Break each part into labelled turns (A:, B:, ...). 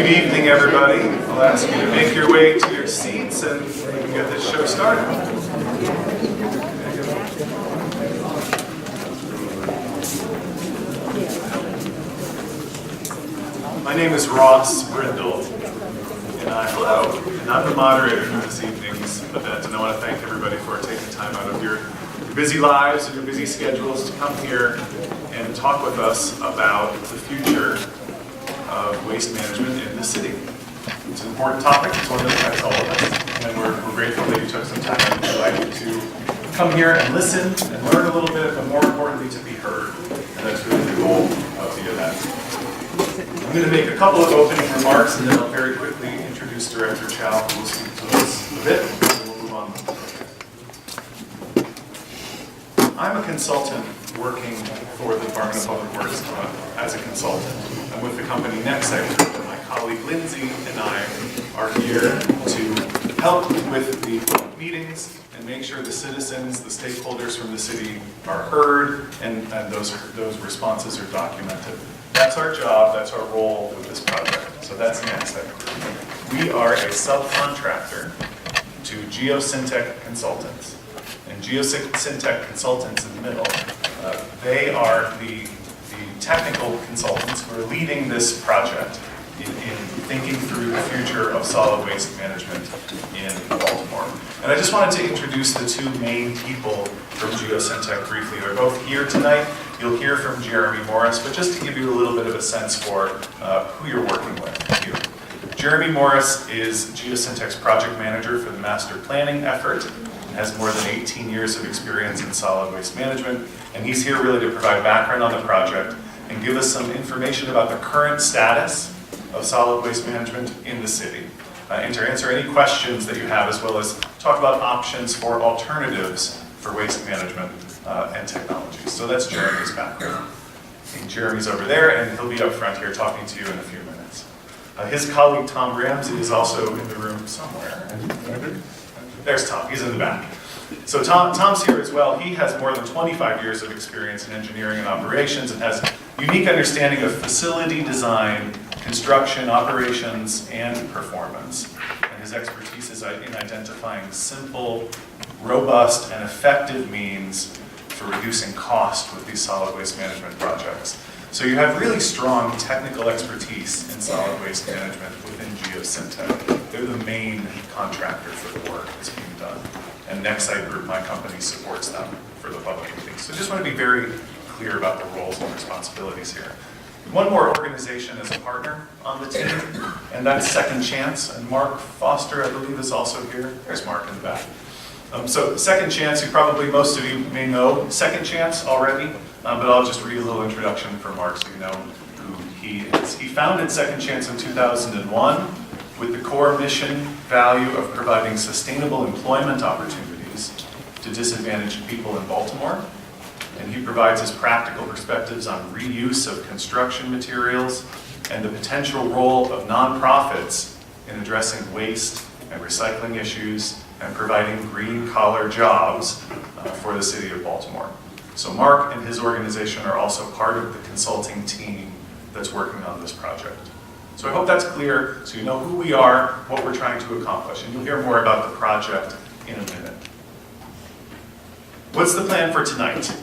A: Good evening, everybody. I'll ask you to make your way to your seats and we can get this show started. My name is Ross Brindle, and I'm the moderator for this evening's event, and I want to thank everybody for taking time out of your busy lives and your busy schedules to come here and talk with us about the future of waste management in the city. It's an important topic, it's one that affects all of us, and we're grateful that you took some time out of your life to come here and listen and learn a little bit, but more importantly to be heard, and that's really the goal of the event. I'm going to make a couple of opening remarks, and then I'll very quickly introduce Director Chow, who will speak to us a bit, and then we'll move on. I'm a consultant working for the Department of Public Works as a consultant. I'm with the company Westside, and my colleague Lindsay and I are here to help with the meetings and make sure the citizens, the stakeholders from the city are heard and those responses are documented. That's our job, that's our role with this project. So that's Westside Group. We are a subcontractor to Geosyntec Consultants. And Geosyntec Consultants in the middle, they are the technical consultants who are leading this project in thinking through the future of solid waste management in Baltimore. And I just wanted to introduce the two main people from Geosyntec briefly. They're both here tonight. You'll hear from Jeremy Morris, but just to give you a little bit of a sense for who you're working with here. Jeremy Morris is Geosyntec's project manager for the master planning effort, and has more than 18 years of experience in solid waste management, and he's here really to provide background on the project and give us some information about the current status of solid waste management in the city, and to answer any questions that you have, as well as talk about options for alternatives for waste management and technologies. So that's Jeremy's background. And Jeremy's over there, and he'll be up front here talking to you in a few minutes. His colleague Tom Ramsey is also in the room somewhere. There's Tom, he's in the back. So Tom's here as well. He has more than 25 years of experience in engineering and operations and has unique understanding of facility design, construction, operations, and performance. And his expertise is in identifying simple, robust, and effective means for reducing cost with these solid waste management projects. So you have really strong technical expertise in solid waste management within Geosyntec. They're the main contractor for the work that's being done. And Westside Group, my company, supports them for the public meetings. So just want to be very clear about the roles and responsibilities here. One more organization is a partner on the team, and that's Second Chance. And Mark Foster, I believe, is also here. There's Mark in the back. So Second Chance, most of you may know Second Chance already, but I'll just read a little introduction for Mark so you know who he is. He founded Second Chance in 2001 with the core mission value of providing sustainable employment opportunities to disadvantaged people in Baltimore. And he provides his practical perspectives on reuse of construction materials and the potential role of nonprofits in addressing waste and recycling issues and providing green-collar jobs for the city of Baltimore. So Mark and his organization are also part of the consulting team that's working on this project. So I hope that's clear, so you know who we are, what we're trying to accomplish, and you'll hear more about the project in a minute. What's the plan for tonight?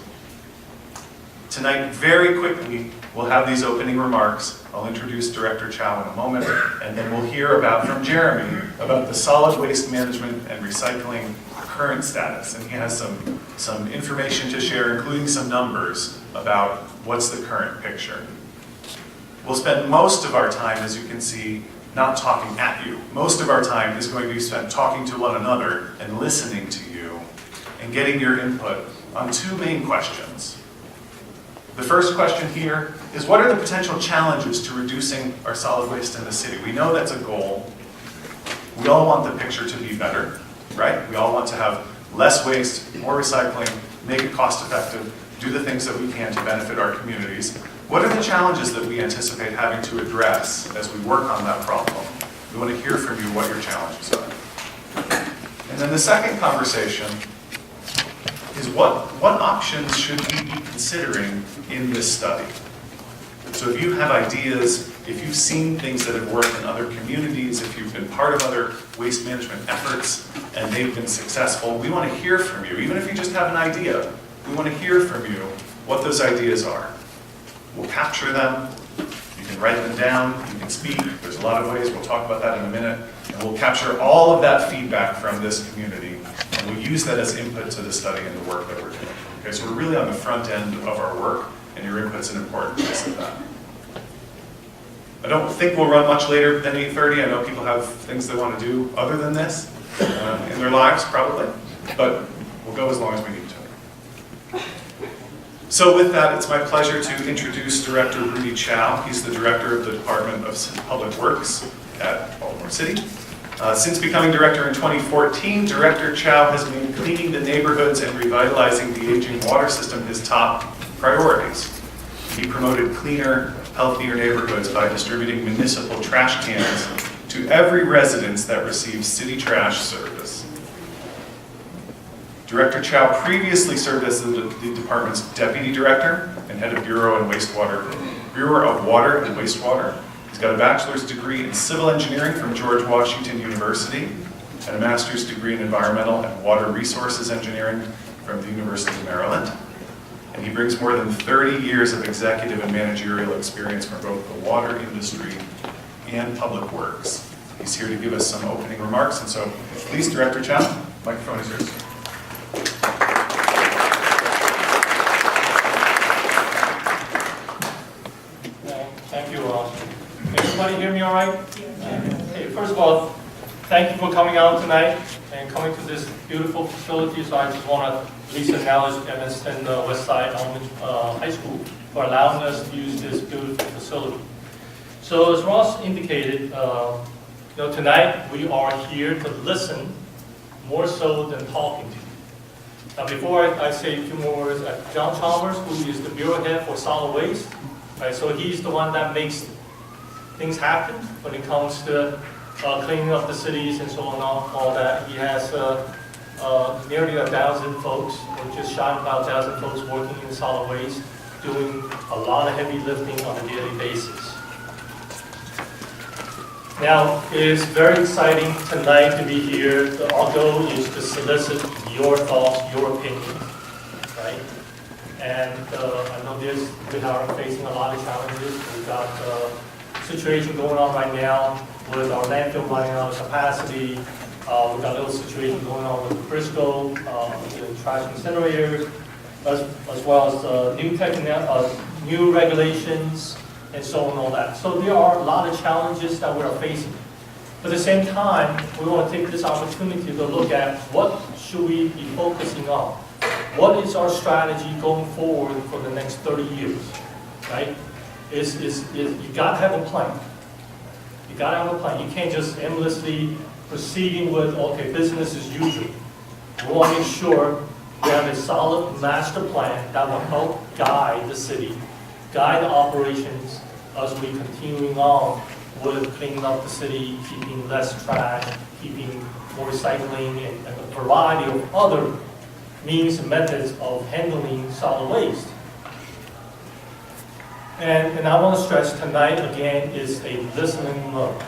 A: Tonight, very quickly, we'll have these opening remarks. I'll introduce Director Chow in a moment, and then we'll hear from Jeremy about the solid waste management and recycling current status. And he has some information to share, including some numbers about what's the current picture. We'll spend most of our time, as you can see, not talking at you. Most of our time is going to be spent talking to one another and listening to you and getting your input on two main questions. The first question here is, what are the potential challenges to reducing our solid waste in the city? We know that's a goal. We all want the picture to be better, right? We all want to have less waste, more recycling, make it cost effective, do the things that we can to benefit our communities. What are the challenges that we anticipate having to address as we work on that problem? We want to hear from you what your challenges are. And then the second conversation is what options should we be considering in this study? So if you have ideas, if you've seen things that have worked in other communities, if you've been part of other waste management efforts and they've been successful, we want to hear from you. Even if you just have an idea, we want to hear from you what those ideas are. We'll capture them. You can write them down. You can speak. There's a lot of ways. We'll talk about that in a minute. And we'll capture all of that feedback from this community, and we'll use that as input to the study and the work that we're doing. Okay, so we're really on the front end of our work, and your input's an important piece of that. I don't think we'll run much later than 8:30. I know people have things they want to do other than this in their lives, probably, but we'll go as long as we need to. So with that, it's my pleasure to introduce Director Rudy Chow. He's the Director of the Department of Public Works at Baltimore City. Since becoming director in 2014, Director Chow has made cleaning the neighborhoods and revitalizing the aging water system his top priorities. He promoted cleaner, healthier neighborhoods by distributing municipal trash cans to every residence that receives city trash service. Director Chow previously served as the department's deputy director and head of Bureau of Water and Wastewater. He's got a bachelor's degree in civil engineering from George Washington University and a master's degree in environmental and water resources engineering from the University of Maryland. And he brings more than 30 years of executive and managerial experience from both the water industry and public works. He's here to give us some opening remarks, and so please, Director Chow, microphone is yours.
B: Thank you, Ross. Can everybody hear me all right? Okay, first of all, thank you for coming out tonight and coming to this beautiful facility. So I just want to at least acknowledge Edmondson Westside High School for allowing us to use this beautiful facility. So as Ross indicated, tonight we are here to listen more so than talking to you. Now before I say a few more words, John Chalmers, who is the Bureau Head for Solid Waste, right, so he's the one that makes things happen when it comes to cleaning up the cities and so on, all that. He has nearly 1,000 folks, or just shy of about 1,000 folks working in solid waste, doing a lot of heavy lifting on a daily basis. Now, it is very exciting tonight to be here. Our goal is to solicit your thoughts, your opinions, right? And I know we are facing a lot of challenges. We've got a situation going on right now with our landfill running out of capacity. We've got a little situation going on with Briscoe, the trash incinerators, as well as new regulations, and so on and all that. So there are a lot of challenges that we are facing. But at the same time, we want to take this opportunity to look at what should we be focusing on. What is our strategy going forward for the next 30 years, right? You got to have a plan. You got to have a plan. You can't just endlessly proceeding with, okay, business as usual. We want to make sure we have a solid master plan that will help guide the city, guide the operations as we continuing on with cleaning up the city, keeping less trash, keeping more recycling, and a variety of other means and methods of handling solid waste. And I want to stress tonight again is a listening mode.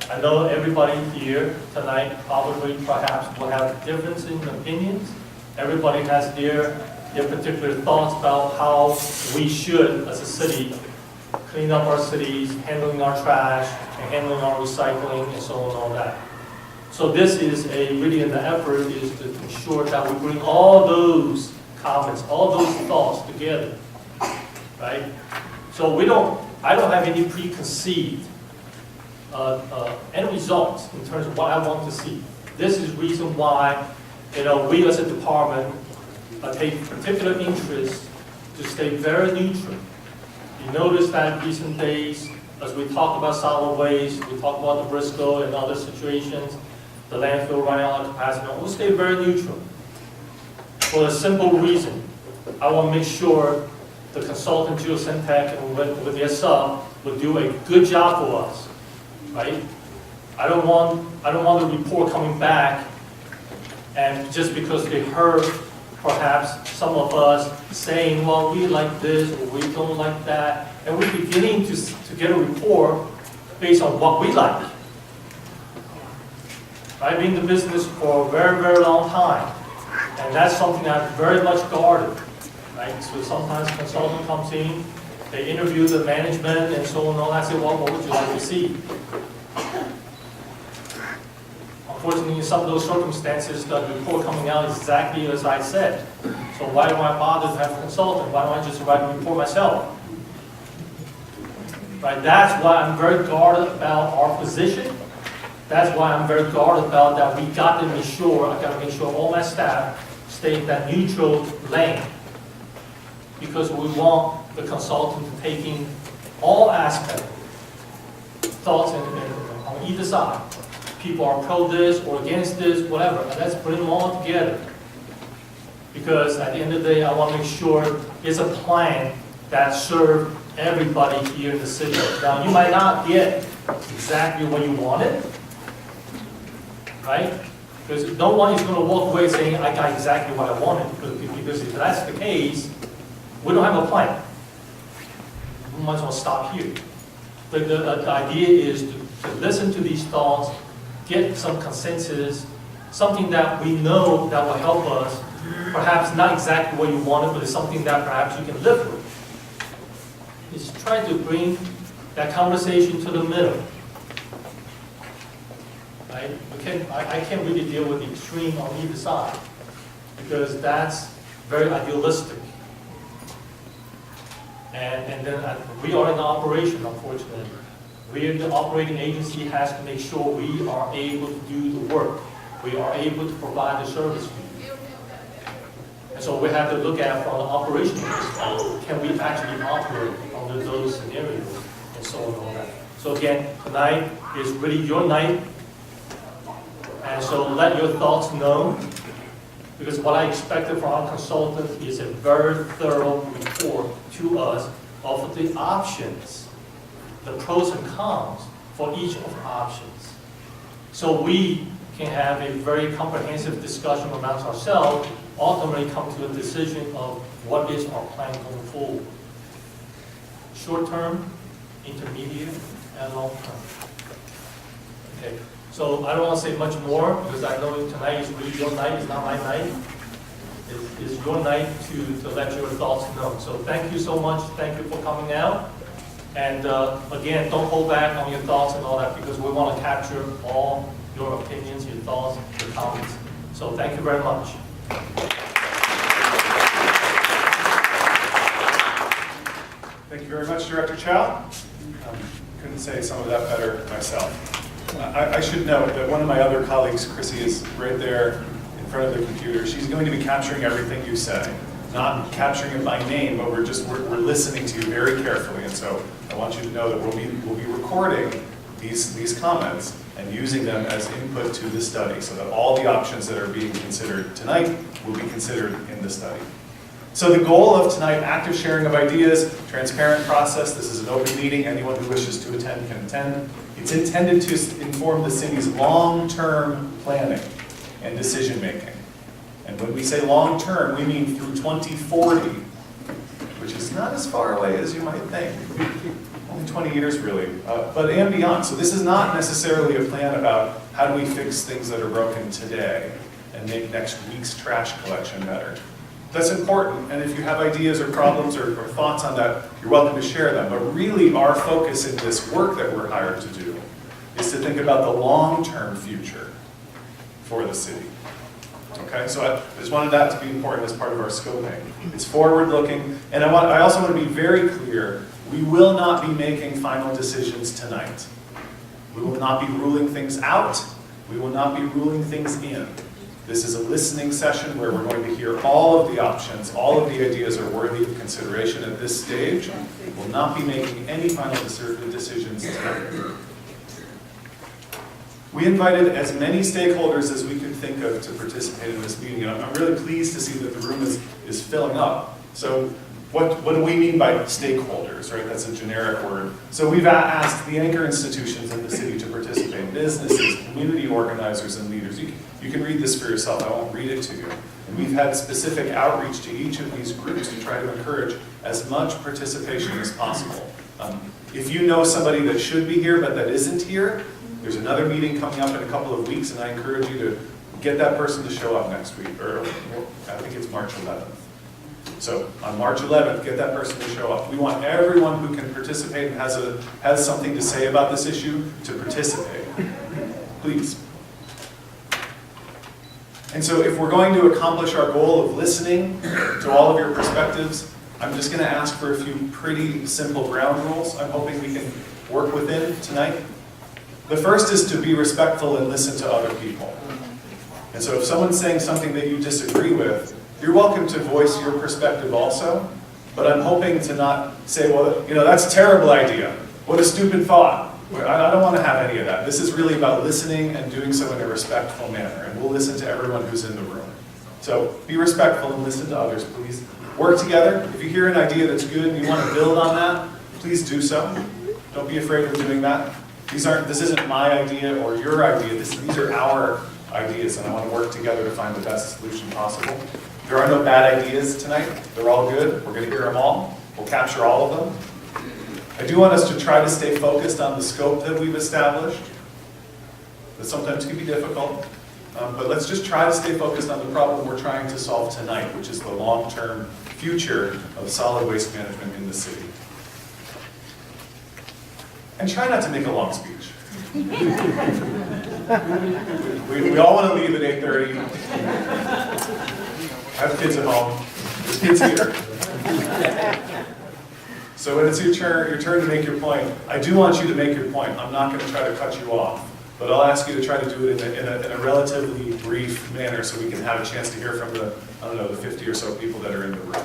B: I know everybody here tonight probably perhaps will have difference in opinions. Everybody has their particular thoughts about how we should, as a city, clean up our cities, handling our trash, and handling our recycling, and so on and all that. So this is really an effort is to ensure that we bring all those comments, all those thoughts together, right? So I don't have any preconceived end results in terms of what I want to see. This is the reason why, we as a department take particular interest to stay very neutral. You notice that in recent days, as we talk about solid waste, we talk about the Briscoe and other situations, the landfill running out of capacity, we'll stay very neutral. For a simple reason, I want to make sure the consultant Geosyntec and with their sub will do a good job for us, right? I don't want the report coming back and just because they heard perhaps some of us saying, well, we like this or we don't like that, and we're beginning to get a report based on what we like. I've been in the business for a very, very long time, and that's something I've very much guarded. Right? So sometimes a consultant comes in, they interview the management and so on and all that. I say, well, what would you like to see? Unfortunately, in some of those circumstances, the report coming out is exactly as I said. So why do I bother to have a consultant? Why don't I just write a report myself? Right? That's why I'm very guarded about our position. That's why I'm very guarded about that. I got to make sure all my staff stay in that neutral lane. Because we want the consultant to take in all aspects, thoughts on either side. People are pro this or against this, whatever. And let's bring them all together. Because at the end of the day, I want to make sure it's a plan that serves everybody here in the city. Now, you might not get exactly what you wanted, right? Because no one is going to walk away saying, I got exactly what I wanted. Because if that's the case, we don't have a plan. We might as well stop here. But the idea is to listen to these thoughts, get some consensus, something that we know that will help us. Perhaps not exactly what you wanted, but it's something that perhaps you can live with. It's trying to bring that conversation to the middle. Right? I can't really deal with the extreme on either side, because that's very idealistic. And then we are in the operation, unfortunately. The operating agency has to make sure we are able to do the work. We are able to provide the service. And so we have to look at from the operational perspective, can we actually operate under those scenarios and so on and all that. So again, tonight is really your night. And so let your thoughts known, because what I expected from our consultant is a very thorough report to us of the options, the pros and cons for each of the options. So we can have a very comprehensive discussion amongst ourselves, ultimately come to a decision of what is our plan going forward. Short term, intermediate, and long term. Okay. So I don't want to say much more, because I know tonight is really your night, it's not my night. It's your night to let your thoughts know. So thank you so much. Thank you for coming out. And again, don't hold back on your thoughts and all that, because we want to capture all your opinions, your thoughts, your comments. So thank you very much.
A: Thank you very much, Director Chow. Couldn't say some of that better myself. I should note that one of my other colleagues, Chrissy, is right there in front of the computer. She's going to be capturing everything you say. Not capturing it by name, but we're listening to you very carefully. And so I want you to know that we'll be recording these comments and using them as input to the study, so that all the options that are being considered tonight will be considered in the study. So the goal of tonight, active sharing of ideas, transparent process. This is an open meeting. Anyone who wishes to attend can attend. It's intended to inform the city's long-term planning and decision-making. And when we say long-term, we mean through 2040, which is not as far away as you might think. Only 20 years, really, but and beyond. So this is not necessarily a plan about how do we fix things that are broken today and make next week's trash collection better. That's important, and if you have ideas or problems or thoughts on that, you're welcome to share them. But really, our focus in this work that we're hired to do is to think about the long-term future for the city. Okay, so I just wanted that to be important as part of our scoping. It's forward-looking, and I also want to be very clear, we will not be making final decisions tonight. We will not be ruling things out. We will not be ruling things in. This is a listening session where we're going to hear all of the options, all of the ideas are worthy of consideration at this stage. We will not be making any final decisions tonight. We invited as many stakeholders as we could think of to participate in this meeting, and I'm really pleased to see that the room is filling up. So what do we mean by stakeholders, right? That's a generic word. So we've asked the anchor institutions in the city to participate. It businesses, community organizers, and leaders. You can read this for yourself. I won't read it to you. And we've had specific outreach to each of these groups to try to encourage as much participation as possible. If you know somebody that should be here but that isn't here, there's another meeting coming up in a couple of weeks, and I encourage you to get that person to show up next week, or I think it's March 11th. So on March 11th, get that person to show up. We want everyone who can participate and has something to say about this issue to participate. Please. And so if we're going to accomplish our goal of listening to all of your perspectives, I'm just going to ask for a few pretty simple ground rules I'm hoping we can work within tonight. The first is to be respectful and listen to other people. And so if someone's saying something that you disagree with, you're welcome to voice your perspective also, but I'm hoping to not say, well, that's a terrible idea. What a stupid thought. I don't want to have any of that. This is really about listening and doing so in a respectful manner, and we'll listen to everyone who's in the room. So be respectful and listen to others, please. Work together. If you hear an idea that's good and you want to build on that, please do so. Don't be afraid of doing that. This isn't my idea or your idea. These are our ideas, and I want to work together to find the best solution possible. There are no bad ideas tonight. They're all good. We're going to hear them all. We'll capture all of them. I do want us to try to stay focused on the scope that we've established. That sometimes can be difficult. But let's just try to stay focused on the problem we're trying to solve tonight, which is the long-term future of solid waste management in the city. And try not to make a long speech. we all want to leave at 8:30. I have kids at home. There's kids here. So when it's your turn to make your point, I do want you to make your point. I'm not going to try to cut you off. But I'll ask you to try to do it in a relatively brief manner so we can have a chance to hear from the 50 or so people that are in the room.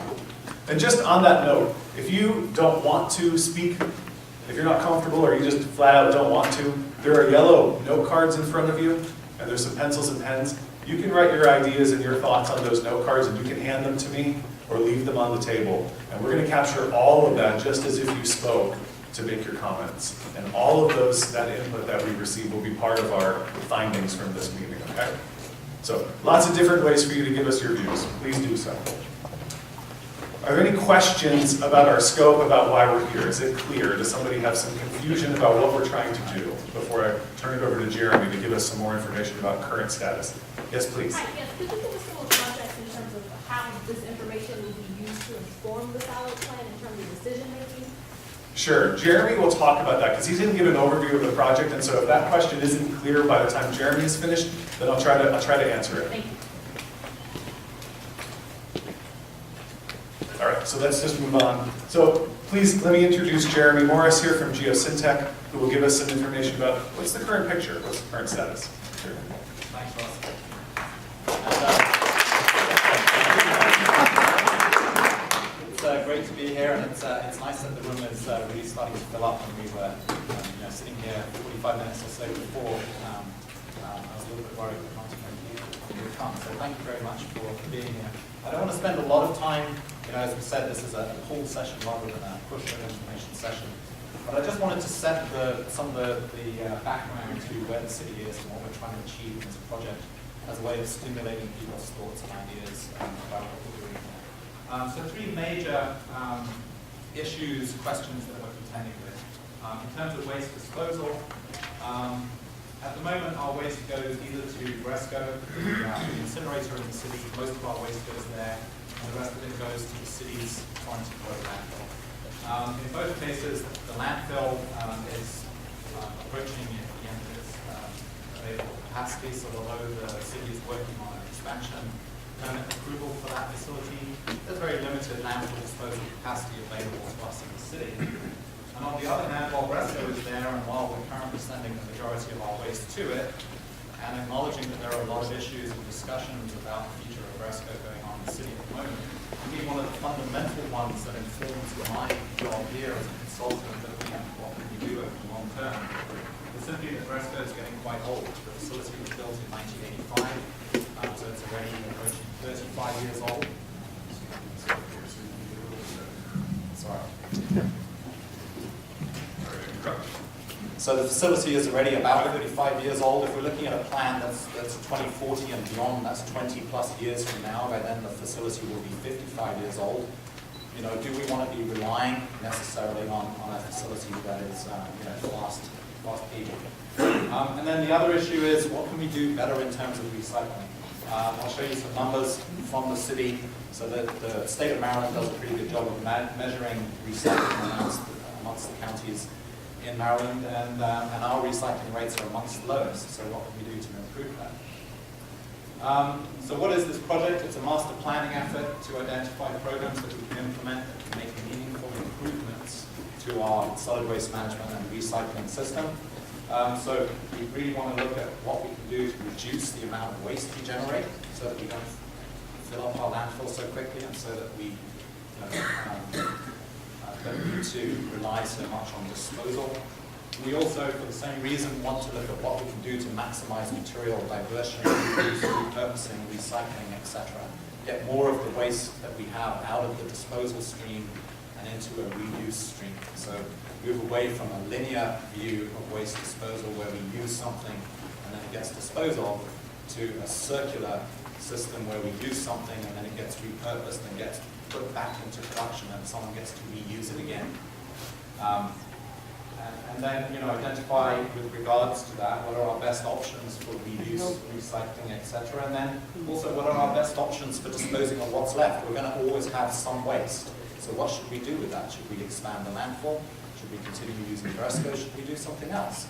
A: And just on that note, if you don't want to speak, if you're not comfortable or you just flat out don't want to, there are yellow note cards in front of you, and there's some pencils and pens. You can write your ideas and your thoughts on those note cards, and you can hand them to me or leave them on the table. And we're going to capture all of that just as if you spoke to make your comments. And all of that input that we receive will be part of our findings from this meeting, okay? So lots of different ways for you to give us your views. Please do so. Are there any questions about our scope, about why we're here? Is it clear? Does somebody have some confusion about what we're trying to do before I turn it over to Jeremy to give us some more information about current status? Yes, please.
C: Hi, yes. Could you give us some more context in terms of how this information will be used to inform the solid plan in terms of decision making?
A: Sure. Jeremy will talk about that because he didn't give an overview of the project, and so if that question isn't clear by the time Jeremy is finished, then I'll try to answer it.
C: Thank you.
A: All right, so let's just move on. So please let me introduce Jeremy Morris here from Geosyntec, who will give us some information about what's the current picture, what's the current status. Jeremy.
D: Thanks, Ross. It's great to be here, and it's nice that the room is really starting to fill up. And we were sitting here 45 minutes or so before. I was a little bit worried that not too many people would come. So thank you very much for being here. I don't want to spend a lot of time. As we said, this is a pull session rather than a push of information session. But I just wanted to set some of the background to where the city is and what we're trying to achieve in this project as a way of stimulating people's thoughts and ideas about what we're doing here. So three major issues, questions that we're contending with. In terms of waste disposal, at the moment our waste goes either to Bresco, the incinerator in the city. Most of our waste goes there. The rest of it goes to the city's Torrance landfill. In both cases, the landfill is approaching the end of its available capacity, so although the city is working on an expansion permit approval for that facility, there's very limited landfill disposal capacity available to us in the city. And on the other hand, while Bresco is there, and while we're currently sending the majority of our waste to it, and acknowledging that there are a lot of issues and discussions about the future of Bresco going on in the city at the moment, I think one of the fundamental ones that informs my job here as a consultant looking at what we can do over the long term is simply that Bresco is getting quite old. The facility was built in 1985, so it's already approaching 35 years old. Sorry. So the facility is already about 35 years old. If we're looking at a plan that's 2040 and beyond, that's 20 plus years from now, by then the facility will be 55 years old. You know, do we want to be relying necessarily on a facility that is fast aging? And then the other issue is, what can we do better in terms of recycling? I'll show you some numbers from the city. So that the state of Maryland does a pretty good job of measuring recycling amongst the counties in Maryland, and our recycling rates are amongst the lowest. So what can we do to improve that? So what is this project? It's a master planning effort to identify programs that we can implement that can make meaningful improvements to our solid waste management and recycling system. So we really want to look at what we can do to reduce the amount of waste we generate so that we don't fill up our landfill so quickly, and so that we don't need to rely so much on disposal. We also, for the same reason, want to look at what we can do to maximize material diversion, repurposing, recycling, etc. Get more of the waste that we have out of the disposal stream and into a reuse stream. So move away from a linear view of waste disposal where we use something and then it gets disposed of, to a circular system where we use something and then it gets repurposed and gets put back into production and someone gets to reuse it again. And then, identify with regards to that, what are our best options for reuse, recycling, etc. And then also, what are our best options for disposing of what's left? We're going to always have some waste. So what should we do with that? Should we expand the landfill? Should we continue using Versco? Should we do something else?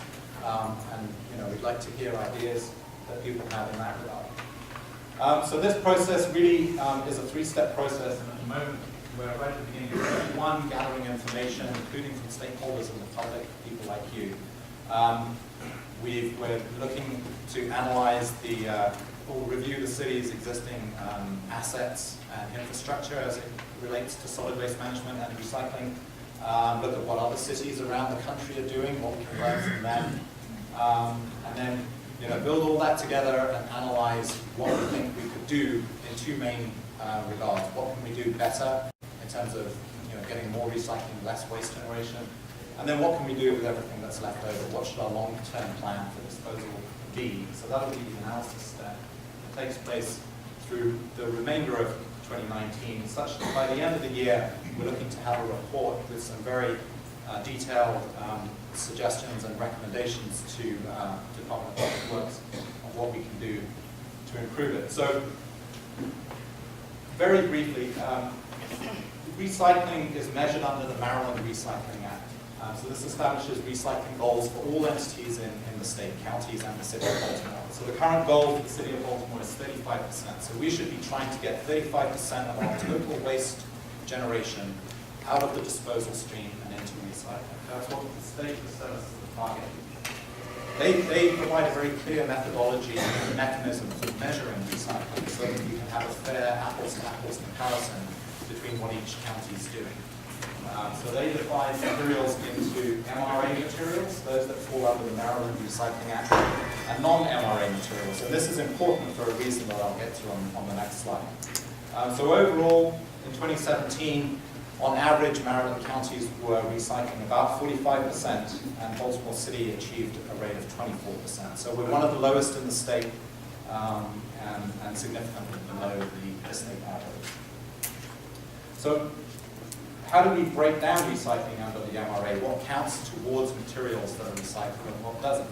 D: We'd like to hear ideas that people have in that regard. So this process really is a three-step process, and at the moment we're right at the beginning of step one, gathering information, including from stakeholders in the public, people like you. We're looking to analyze or review the city's existing assets and infrastructure as it relates to solid waste management and recycling. Look at what other cities around the country are doing, what we can learn from them, and then build all that together and analyze what we think we could do in two main regards. What can we do better in terms of getting more recycling, less waste generation, and then what can we do with everything that's left over? What should our long-term plan for disposal be? So that'll be the analysis step. It takes place through the remainder of 2019, such that by the end of the year, we're looking to have a report with some very detailed suggestions and recommendations to Department of Public Works on what we can do to improve it. So, very briefly, recycling is measured under the Maryland Recycling Act. So this establishes recycling goals for all entities in the state, counties and the city of Baltimore. So the current goal for the city of Baltimore is 35%. So we should be trying to get 35% of our total waste generation out of the disposal stream and into recycling. That's what the state has set us as a target. They provide a very clear methodology and mechanism for measuring recycling so that you can have a fair apples-to-apples comparison between what each county is doing. So they divide materials into MRA materials, those that fall under the Maryland Recycling Act, and non-MRA materials. And this is important for a reason that I'll get to on the next slide. So overall, in 2017, on average, Maryland counties were recycling about 45%, and Baltimore City achieved a rate of 24%. So we're one of the lowest in the state, and significantly below the state average. So how do we break down recycling under the MRA? What counts towards materials that are recycled and what doesn't?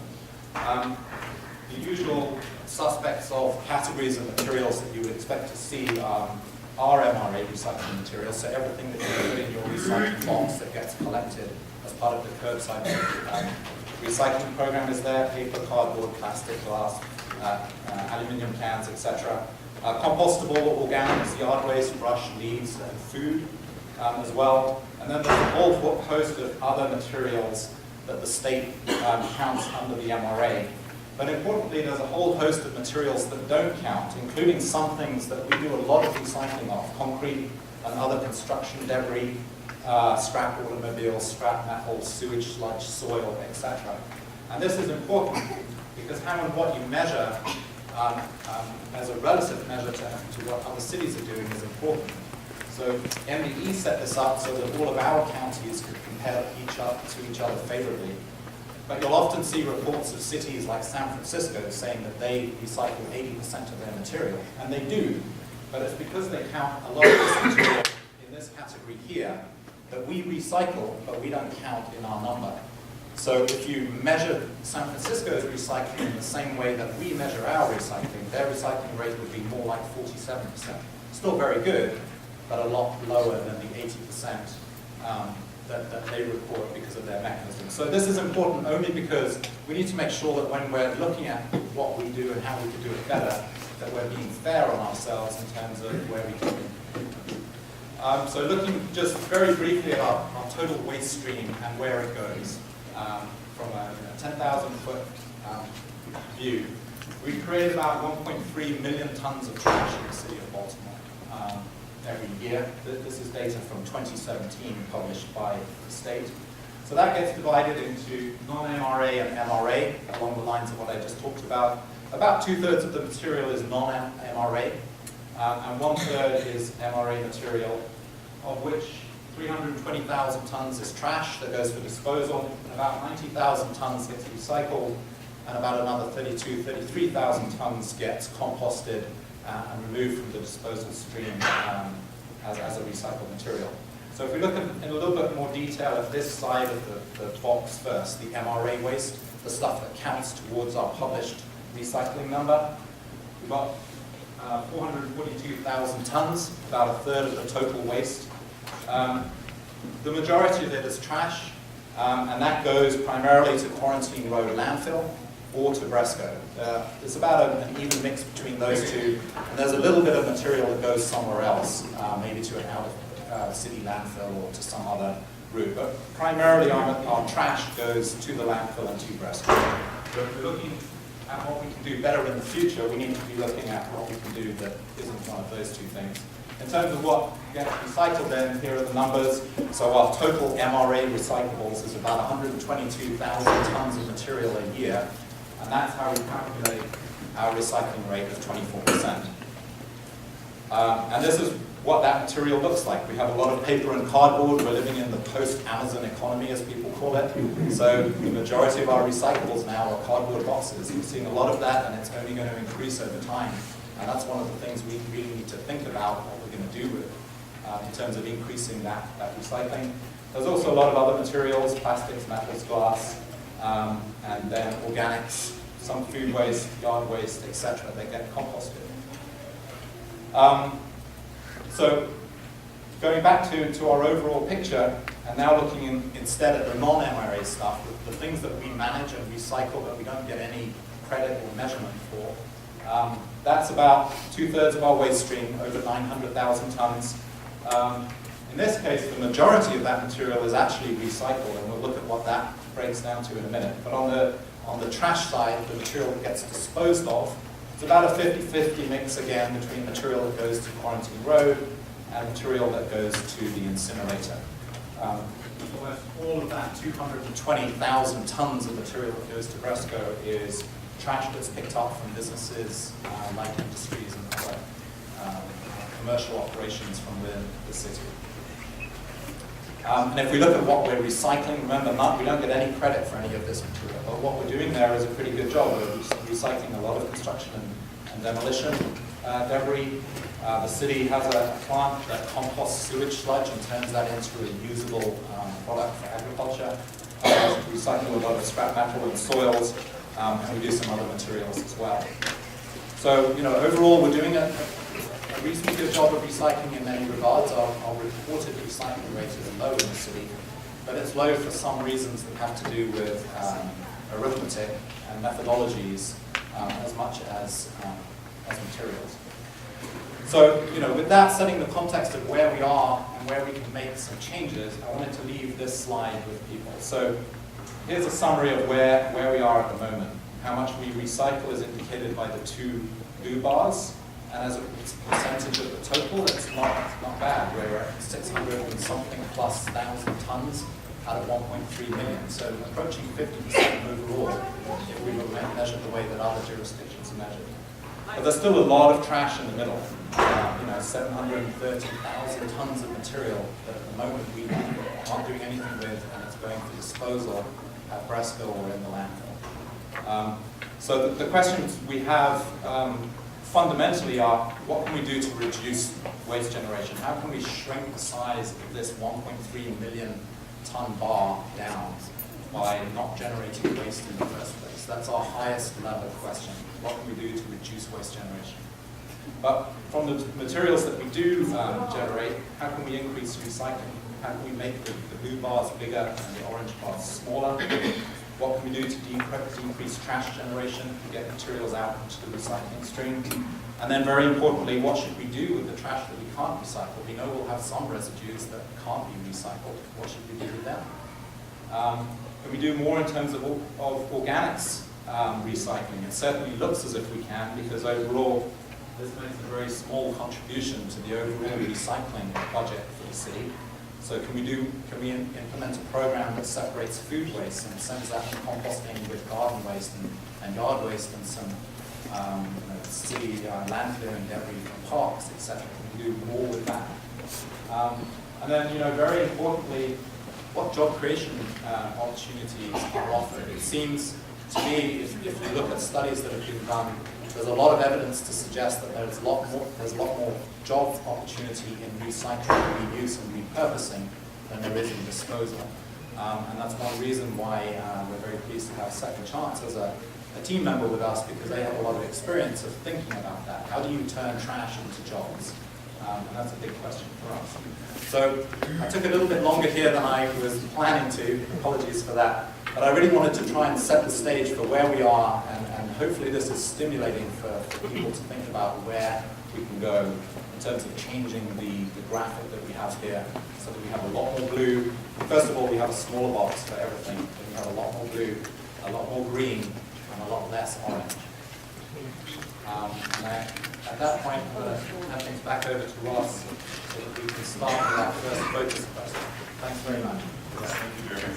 D: The usual suspects of categories of materials that you would expect to see are MRA recycling materials, so everything that you put in your recycling box that gets collected as part of the curbside recycling program is there: paper, cardboard, plastic, glass, aluminium cans, etc. Compostable organics, yard waste, brush, leaves, and food as well. And then there's a whole host of other materials that the state counts under the MRA. But importantly, there's a whole host of materials that don't count, including some things that we do a lot of recycling of: concrete and other construction debris, scrap automobiles, scrap metal, sewage sludge, soil, etc. And this is important because how and what you measure as a relative measure to what other cities are doing is important. So MDE set this up so that all of our counties could compare to each other favorably. But you'll often see reports of cities like San Francisco saying that they recycle 80% of their material, and they do. But it's because they count a lot of this material in this category here that we recycle, but we don't count in our number. So if you measure San Francisco's recycling in the same way that we measure our recycling, their recycling rate would be more like 47%. Still very good, but a lot lower than the 80% that they report because of their mechanism. So this is important only because we need to make sure that when we're looking at what we do and how we can do it better, that we're being fair on ourselves in terms of where we can improve. So looking just very briefly at our total waste stream and where it goes from a 10,000 foot view, we create about 1.3 million tons of trash in the city of Baltimore every year. This is data from 2017 published by the state. So that gets divided into non-MRA and MRA along the lines of what I just talked about. About 2/3 of the material is non-MRA, and 1/3 is MRA material, of which 320,000 tons is trash that goes for disposal, and about 90,000 tons gets recycled, and about another 33,000 tons gets composted and removed from the disposal stream as a recycled material. So if we look in a little bit more detail at this side of the box first, the MRA waste, the stuff that counts towards our published recycling number, we've got 442,000 tons, about 1/3 of the total waste. The majority of it is trash, and that goes primarily to Quarantine Road landfill or to Bresco. There's about an even mix between those two, and there's a little bit of material that goes somewhere else, maybe to an out-of-city landfill or to some other route. But primarily our trash goes to the landfill and to Bresco. But if we're looking at what we can do better in the future, we need to be looking at what we can do that isn't one of those two things. In terms of what gets recycled then, here are the numbers. So our total MRA recyclables is about 122,000 tons of material a year, and that's how we calculate our recycling rate of 24%. And this is what that material looks like. We have a lot of paper and cardboard. We're living in the post-Amazon economy, as people call it. So the majority of our recyclables now are cardboard boxes. We're seeing a lot of that, and it's only going to increase over time. And that's one of the things we really need to think about what we're going to do with it in terms of increasing that recycling. There's also a lot of other materials, plastics, metals, glass, and then organics, some food waste, yard waste, etc. that get composted. So going back to our overall picture, and now looking instead at the non-MRA stuff, the things that we manage and recycle that we don't get any credit or measurement for, that's about 2/3 of our waste stream, over 900,000 tons. In this case, the majority of that material is actually recycled, and we'll look at what that breaks down to in a minute. But on the trash side, the material that gets disposed of, it's about a 50-50 mix again between material that goes to Quarantine Road and material that goes to the incinerator. Almost all of that 220,000 tons of material that goes to Bresco is trash that's picked up from businesses, like industries and other commercial operations from within the city. And if we look at what we're recycling, remember, we don't get any credit for any of this material, but what we're doing there is a pretty good job. We're recycling a lot of construction and demolition debris. The city has a plant that composts sewage sludge and turns that into a usable product for agriculture. We recycle a lot of scrap metal and soils, and we do some other materials as well. So, overall, we're doing a reasonably good job of recycling in many regards. Our reported recycling rate is low in the city, but it's low for some reasons that have to do with arithmetic and methodologies as much as materials. So, with that setting the context of where we are and where we can make some changes, I wanted to leave this slide with people. So, here's a summary of where we are at the moment. How much we recycle is indicated by the two blue bars, and as a percentage of the total, it's not bad. We're at 600 and something plus thousand tons out of 1.3 million, so approaching 50% overall if we were measured the way that other jurisdictions are measured. But there's still a lot of trash in the middle. 730,000 tons of material that at the moment we aren't doing anything with, and it's going for disposal at Brestville or in the landfill. So the questions we have fundamentally are, what can we do to reduce waste generation? How can we shrink the size of this 1.3 million ton bar down by not generating waste in the first place? That's our highest level question. What can we do to reduce waste generation? But from the materials that we do generate, how can we increase recycling? How can we make the blue bars bigger and the orange bars smaller? What can we do to decrease trash generation, to get materials out into the recycling stream? And then very importantly, what should we do with the trash that we can't recycle? We know we'll have some residues that can't be recycled. What should we do with them? Can we do more in terms of organics recycling? It certainly looks as if we can, because overall, this makes a very small contribution to the overall recycling budget for the city. So can we implement a program that separates food waste and sends that to composting with garden waste and yard waste and some city landfilling debris from parks, etc. Can we do more with that? And then, very importantly, what job creation opportunities are offered? It seems to me, if you look at studies that have been done, there's a lot of evidence to suggest that there's a lot more job opportunity in recycling, reuse, and repurposing than there is in disposal. And that's one reason why we're very pleased to have Second Chance as a team member with us, because they have a lot of experience of thinking about that. How do you turn trash into jobs? And that's a big question for us. So I took a little bit longer here than I was planning to. Apologies for that. But I really wanted to try and set the stage for where we are, and hopefully this is stimulating for people to think about where we can go in terms of changing the graphic that we have here, so that we have a lot more blue. First of all, we have a smaller box for everything. Then we have a lot more blue, a lot more green, and a lot less orange. At that point, I'm going to hand things back over to Ross so that we can start with that first focus question. Thanks very much.
A: Thank you, Jeremy.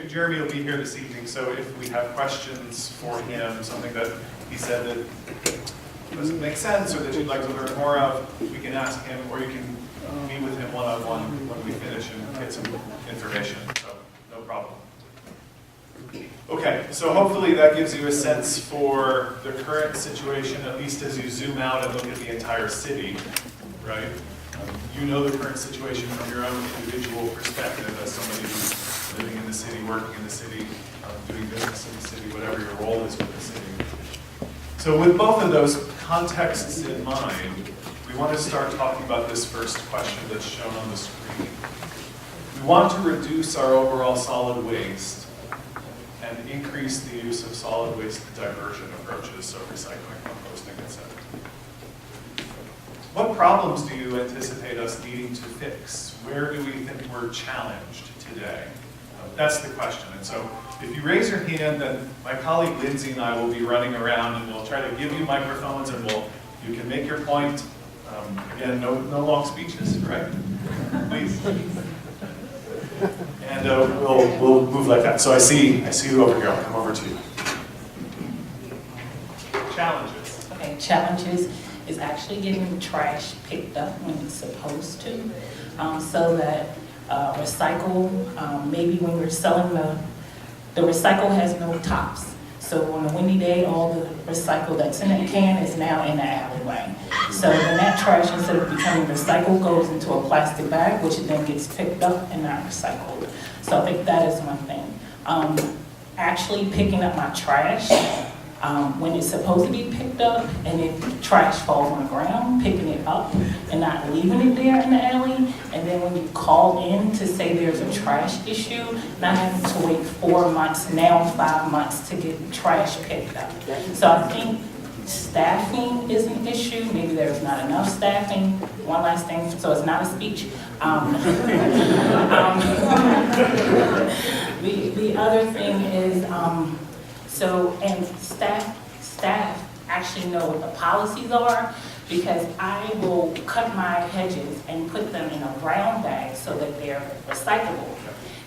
A: Jeremy will be here this evening, so if we have questions for him, something that he said that doesn't make sense or that you'd like to learn more of, we can ask him, or you can meet with him one-on-one when we finish and get some information, so no problem. Okay, so hopefully that gives you a sense for the current situation, at least as you zoom out and look at the entire city, right? You know the current situation from your own individual perspective as somebody who's living in the city, working in the city, doing business in the city, whatever your role is with the city. So with both of those contexts in mind, we want to start talking about this first question that's shown on the screen. We want to reduce our overall solid waste and increase the use of solid waste diversion approaches, so recycling, composting, etc. What problems do you anticipate us needing to fix? Where do we think we're challenged today? That's the question. And so if you raise your hand, then my colleague Lindsay and I will be running around and we'll try to give you microphones and you can make your point. Again, no long speeches, right? Please. And we'll move like that. So I see you over here. I'll come over to you. Challenges.
E: Okay, challenges is actually getting the trash picked up when it's supposed to, so that recycle, maybe when we're selling the recycle has no tops. So on a windy day, all the recycle that's in that can is now in the alleyway. So then that trash, instead of becoming recycled, goes into a plastic bag, which then gets picked up and not recycled. So I think that is one thing. Actually picking up my trash, when it's supposed to be picked up, and if trash falls on the ground, picking it up and not leaving it there in the alley, and then when you call in to say there's a trash issue, not having to wait 4 months, now 5 months to get trash picked up. So I think staffing is an issue. Maybe there's not enough staffing. One last thing, so it's not a speech. The other thing is, staff actually know what the policies are, because I will cut my hedges and put them in a brown bag so that they're recyclable.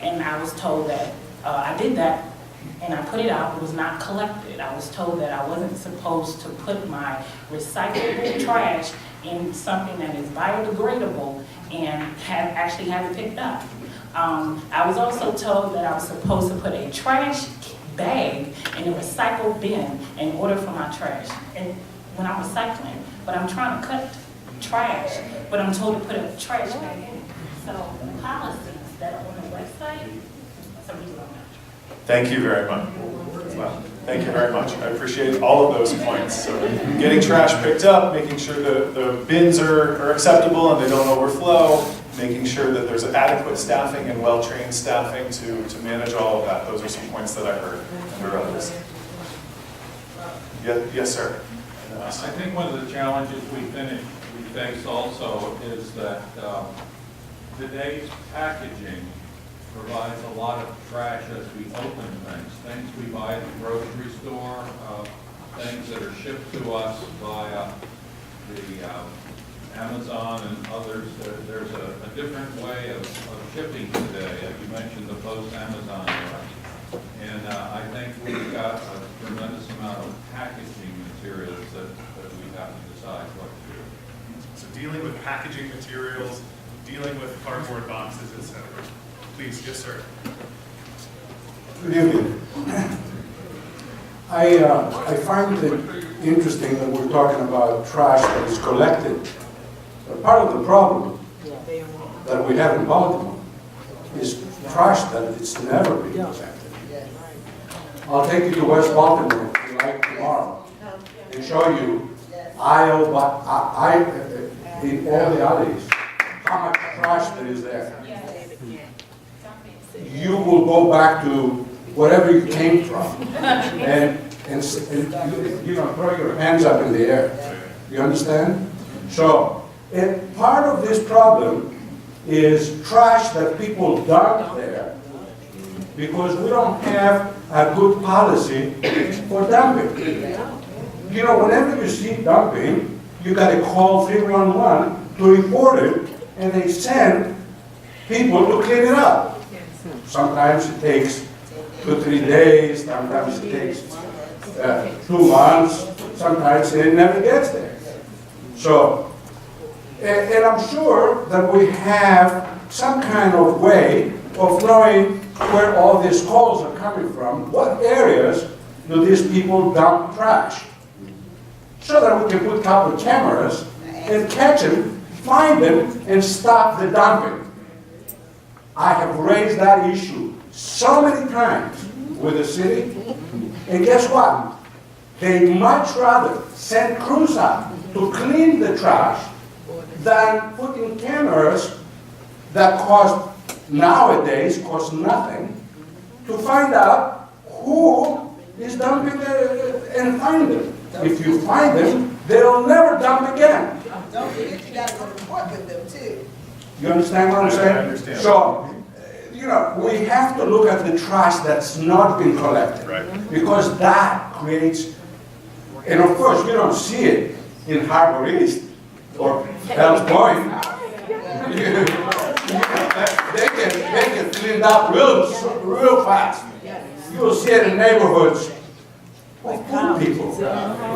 E: And I was told that I did that, and I put it out, it was not collected. I was told that I wasn't supposed to put my recyclable trash in something that is biodegradable and actually have it picked up. I was also told that I was supposed to put a trash bag in a recycle bin in order for my trash. And when I'm recycling, but I'm trying to cut trash, but I'm told to put a trash bag in. So the policies that are on the website, somebody's on that.
A: Thank you very much. Well, thank you very much. I appreciate all of those points. So getting trash picked up, making sure the bins are acceptable and they don't overflow, making sure that there's adequate staffing and well-trained staffing to manage all of that. Those are some points that I heard. And there are others. Yes, sir.
F: I think one of the challenges we face also is that today's packaging provides a lot of trash as we open things we buy at the grocery store, things that are shipped to us via the Amazon and others. There's a different way of shipping today. You mentioned the post-Amazon era. And I think we've got a tremendous amount of packaging materials that we have to decide what to do.
A: So dealing with packaging materials, dealing with cardboard boxes, etc. Please, yes, sir.
G: Good evening. I find it interesting that we're talking about trash that is collected. But part of the problem that we have in Baltimore is trash that it's never been collected. I'll take you to West Baltimore, if you like, tomorrow, and show you aisle by in all the alleys how much trash there is there. You will go back to wherever you came from and you know, throw your hands up in the air. You understand? So, and part of this problem is trash that people dump there because we don't have a good policy for dumping. You know, whenever you see dumping, you got to call 311 to report it, and they send people to clean it up. Sometimes it takes 2 or 3 days, sometimes it takes 2 months, sometimes it never gets there. So, and I'm sure that we have some kind of way of knowing where all these calls are coming from. What areas do these people dump trash? So that we can put a couple of cameras and catch them, find them, and stop the dumping. I have raised that issue so many times with the city, and guess what? They much rather send crews out to clean the trash than putting cameras that nowadays cost nothing to find out who is dumping and find them. If you find them, they'll never dump again.
H: Don't forget you gotta go to court with them too.
G: You understand what I'm saying?
A: I understand.
G: So, you know, we have to look at the trash that's not been collected.
A: Right.
G: Because that creates, and of course, you don't see it in Harbor East or Fells Point. They get cleaned up real fast. You'll see it in neighborhoods of poor people.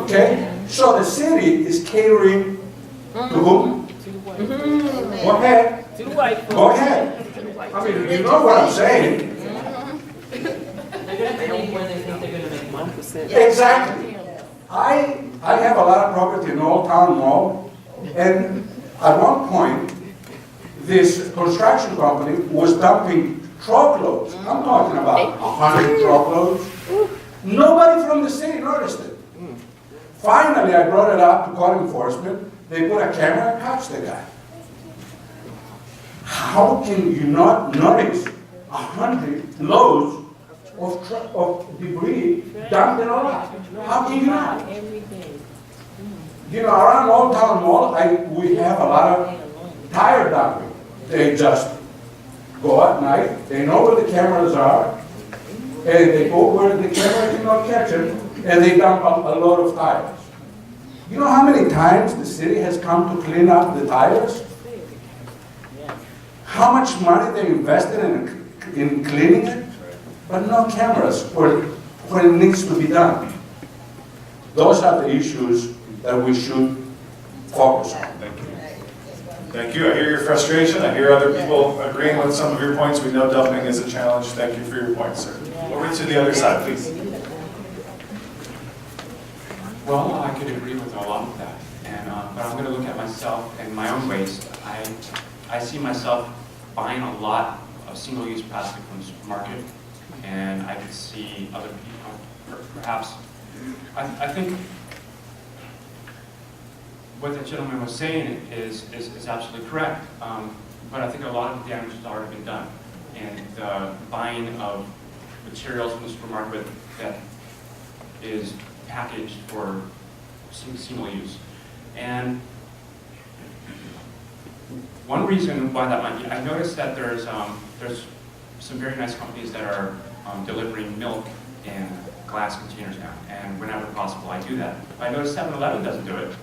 G: Okay? So the city is catering to whom? Go ahead. Go ahead. I mean, you know what I'm saying. Exactly. I have a lot of property in Old Town Mall, and at one point, this construction company was dumping truckloads. I'm talking about 100 truckloads. Nobody from the city noticed it. Finally, I brought it up to code enforcement. They put a camera and catch the guy. How can you not notice 100 loads of debris dumped in a lot? How can you not? You know, around Old Town Mall, we have a lot of tire dumping. They just go at night, they know where the cameras are, and they go where the camera cannot catch them, and they dump a load of tires. You know how many times the city has come to clean up the tires? How much money they invested in cleaning it? But no cameras where it needs to be done. Those are the issues that we should focus on.
A: Thank you. Thank you. I hear your frustration. I hear other people agreeing with some of your points. We know dumping is a challenge. Thank you for your points, sir. Over to the other side, please.
I: Well, I could agree with a lot of that, and but I'm going to look at myself and my own waste. I see myself buying a lot of single-use plastic from the supermarket, and I could see other people, perhaps. I think what the gentleman was saying is absolutely correct, but I think a lot of the damage has already been done, and buying of materials from the supermarket that is packaged for single use. And one reason why that might be, I noticed that there's some very nice companies that are delivering milk in glass containers now, and whenever possible I do that. I noticed 7-Eleven doesn't do it,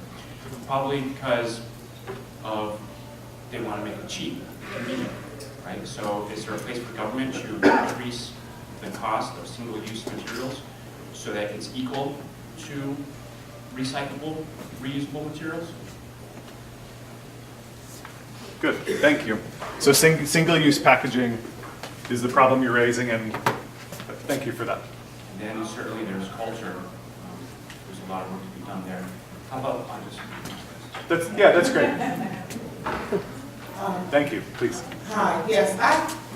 I: probably because of they want to make it cheap, convenient, right? So is there a place for government to increase the cost of single-use materials so that it's equal to recyclable, reusable materials?
A: Good, thank you. So single-use packaging is the problem you're raising, and thank you for that.
I: And then certainly there's culture. There's a lot of work to be done there. How about I just...
A: That's great. Thank you, please.
J: Hi, yes,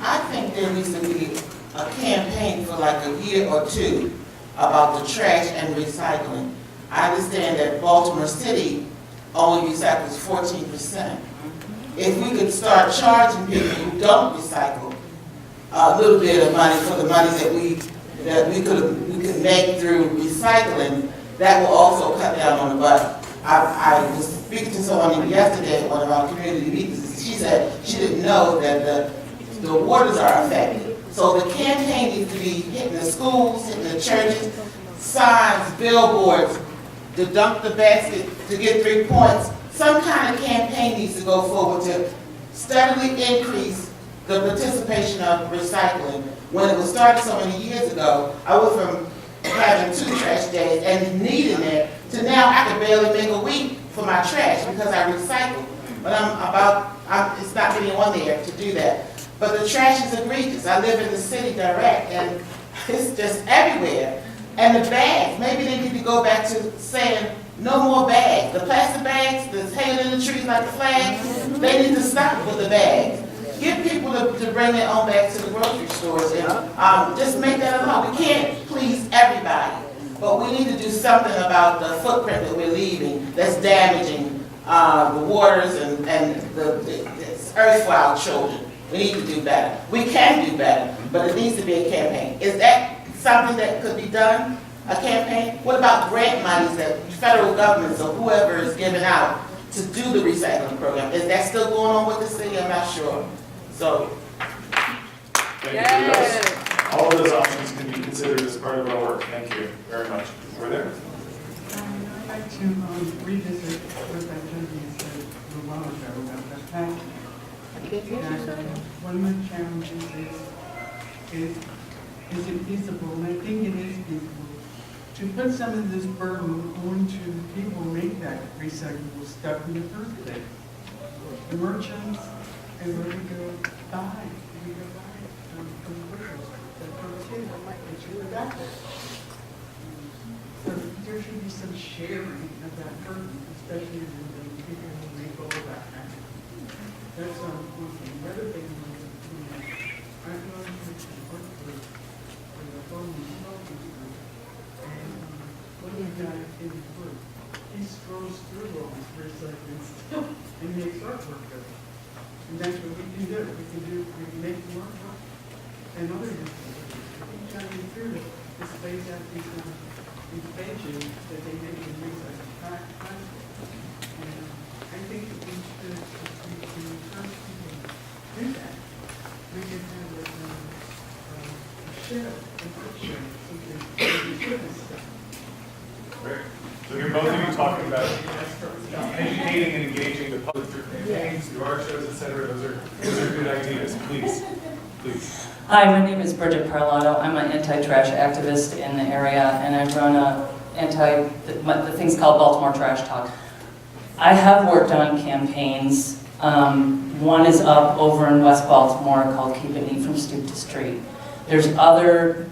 J: I think there needs to be a campaign for like a year or two about the trash and recycling. I understand that Baltimore City only recycles 14%. If we could start charging people who don't recycle a little bit of money for the money that we could make through recycling, that will also cut down on the budget. I was speaking to someone yesterday at one of our community meetings. She said she didn't know that the waters are affected. So the campaign needs to be hitting the schools, hitting the churches, signs, billboards, to dump the basket to get 3 points. Some kind of campaign needs to go forward to steadily increase the participation of recycling. When it was started so many years ago, I went from having 2 trash days and needing it to now I can barely make a week for my trash because I recycle. But it's not getting on there to do that. But the trash is egregious. I live in the city direct and it's just everywhere. And the bags, maybe they need to go back to saying no more bags. The plastic bags that's hanging in the trees like the flags, they need to stop with the bags. Get people to bring their own bags to the grocery stores and just make that a law. We can't please everybody, but we need to do something about the footprint that we're leaving that's damaging the waters and the earth for our children. We need to do better. We can do better, but it needs to be a campaign. Is that something that could be done, a campaign? What about grant monies that federal governments or whoever is giving out to do the recycling program? Is that still going on with the city? I'm not sure. So,
A: Thank you for those. All of those options can be considered as part of our work. Thank you very much. Over there.
K: I'd like to revisit what that gentleman said a while ago about the fact that one of the challenges is it feasible, and I think it is feasible, to put some of this burden onto the people who make that recyclable stuff in the first place. The merchants, and where we go buy from the grocery store, the protein, which is the back there. So there should be some sharing of that burden, especially when the people who make all that kind of thing. That's one thing. The other thing was, I'm going to work for the home consulting group, and one of the guys in the group, he scrolls through all this recycling stuff and makes artwork of it. And that's what we can do. We can make more work and other recycling. I think John through this lays out these pages that they make in recycling plastic. And I think that we should encourage people to do that. We could have a shed, a food shed, something to do this stuff.
A: Great. So you're both of you talking about educating and engaging the public through campaigns, through art shows, etc. Those are good ideas. Please.
L: Hi, my name is Bridget Parlato. I'm an anti-trash activist in the area, and I run the thing's called Baltimore Trash Talk. I have worked on campaigns One is up over in West Baltimore called Keep It Neat from Stoop to Street. There's other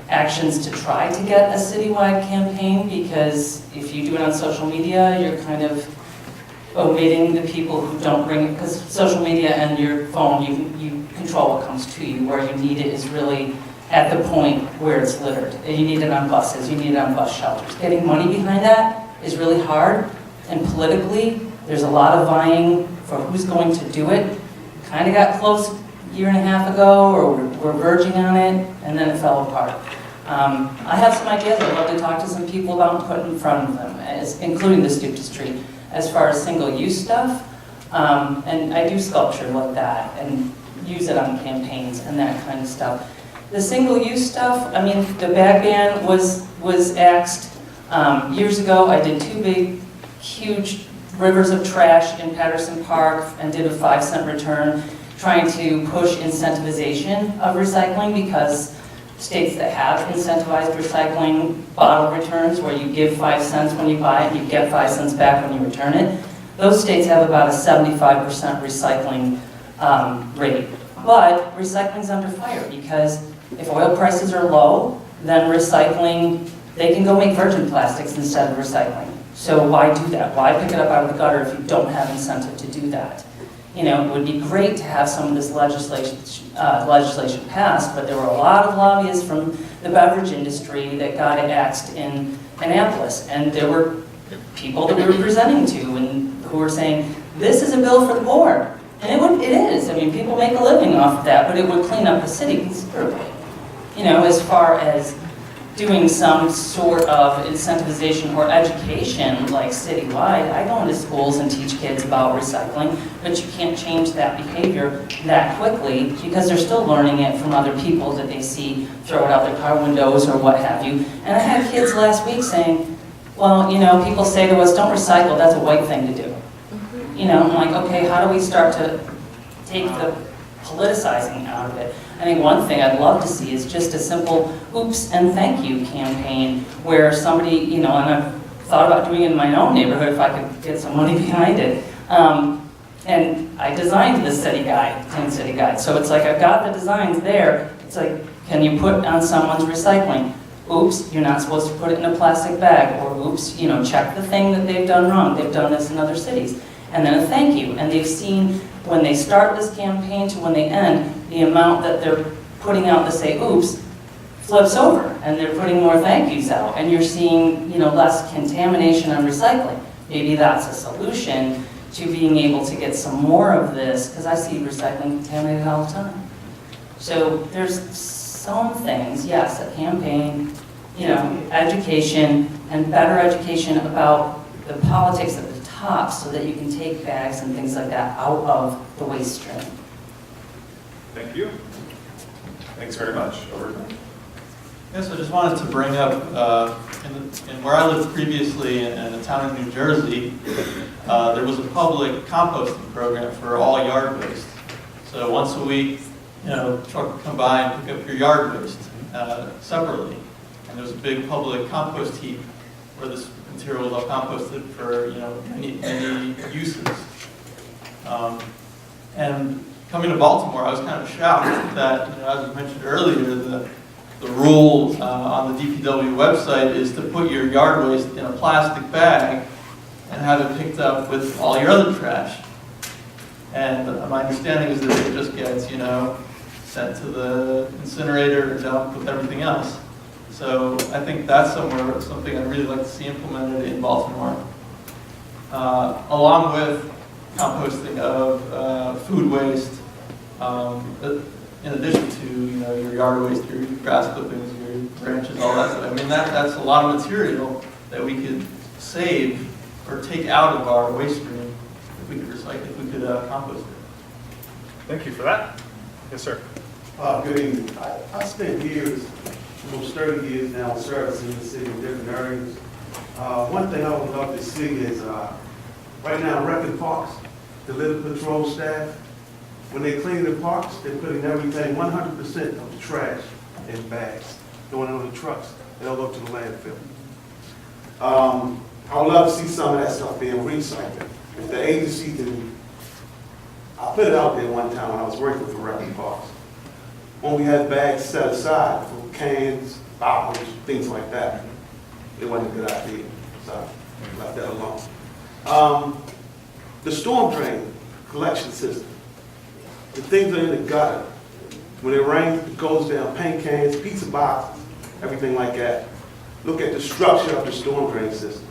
L: actions to try to get a citywide campaign, because if you do it on social media, you're kind of omitting the people who don't bring it, because social media and your phone, you control what comes to you. Where you need it is really at the point where it's littered. You need it on buses, you need it on bus shelters. Getting money behind that is really hard, and politically, there's a lot of vying for who's going to do it. Kind of got close a year and a half ago, or we're verging on it, and then it fell apart. I have some ideas I'd love to talk to some people about and put in front of them, including the Stoop to Street, as far as single-use stuff. And I do sculpture like that, and use it on campaigns and that kind of stuff. The single-use stuff, I mean, the bag ban was axed years ago. I did 2 big, huge rivers of trash in Patterson Park and did a 5-cent return, trying to push incentivization of recycling, because states that have incentivized recycling bottle returns, where you give 5 cents when you buy it, you get 5 cents back when you return it, those states have about a 75% recycling rate. But recycling's under fire, because if oil prices are low, then recycling, they can go make virgin plastics instead of recycling. So why do that? Why pick it up out of the gutter if you don't have incentive to do that? You know, it would be great to have some of this legislation passed, but there were a lot of lobbyists from the beverage industry that got it axed in Annapolis, and there were people that we were presenting to and who were saying, this is a bill for the poor. And it is. I mean, people make a living off of that, but it would clean up the city considerably. You know, as far as doing some sort of incentivization or education, like citywide. I go into schools and teach kids about recycling, but you can't change that behavior that quickly, because they're still learning it from other people that they see throw it out their car windows or what have you. And I had kids last week saying, well, you know, people say to us, don't recycle, that's a white thing to do. You know, I'm like, okay, how do we start to take the politicizing out of it? I think one thing I'd love to see is just a simple oops and thank you campaign, where somebody, you know, and I've thought about doing it in my own neighborhood if I could get some money behind it. And I designed this city guide, 10 city guide. So it's like I've got the designs there. It's like, can you put on someone's recycling? Oops, you're not supposed to put it in a plastic bag. Or oops, you know, check the thing that they've done wrong. They've done this in other cities. And then a thank you. And they've seen when they start this campaign to when they end, the amount that they're putting out to say oops flips over, and they're putting more thank yous out. And you're seeing, you know, less contamination on recycling. Maybe that's a solution to being able to get some more of this, because I see recycling contaminated all the time. So there's some things, yes, a campaign, you know, education, and better education about the politics at the top, so that you can take bags and things like that out of the waste stream.
A: Thank you. Thanks very much. Over.
M: Yes, I just wanted to bring up, in where I lived previously in a town in New Jersey, there was a public composting program for all yard waste. So once a week, you know, a truck would come by and pick up your yard waste separately. And there was a big public compost heap where this material was all composted for, you know, many uses. And coming to Baltimore, I was kind of shocked that, you know, as you mentioned earlier, the rule on the DPW website is to put your yard waste in a plastic bag and have it picked up with all your other trash. And my understanding is that it just gets, you know, sent to the incinerator and dumped with everything else. So I think that's something I'd really like to see implemented in Baltimore, along with composting of food waste, in addition to, you know, your yard waste, your grass clippings, your branches, all that stuff. I mean, that's a lot of material that we could save or take out of our waste stream if we could recycle, if we could compost it.
A: Thank you for that. Yes, sir.
N: Good evening. I spent years, almost 30 years now, servicing the city in different areas. One thing I would love to see is, right now, wrecking parks, the litter patrol staff, when they clean the parks, they're putting everything, 100% of the trash in bags, going on the trucks, and they'll go to the landfill. I would love to see some of that stuff being recycled if the agency can, I put it out there one time when I was working for Record Parks. When we had bags set aside for cans, bottles, things like that, it wasn't a good idea, so I left that alone. The storm drain collection system, the things are in the gutter. When it rains, it goes down, paint cans, pizza boxes, everything like that. Look at the structure of the storm drain system.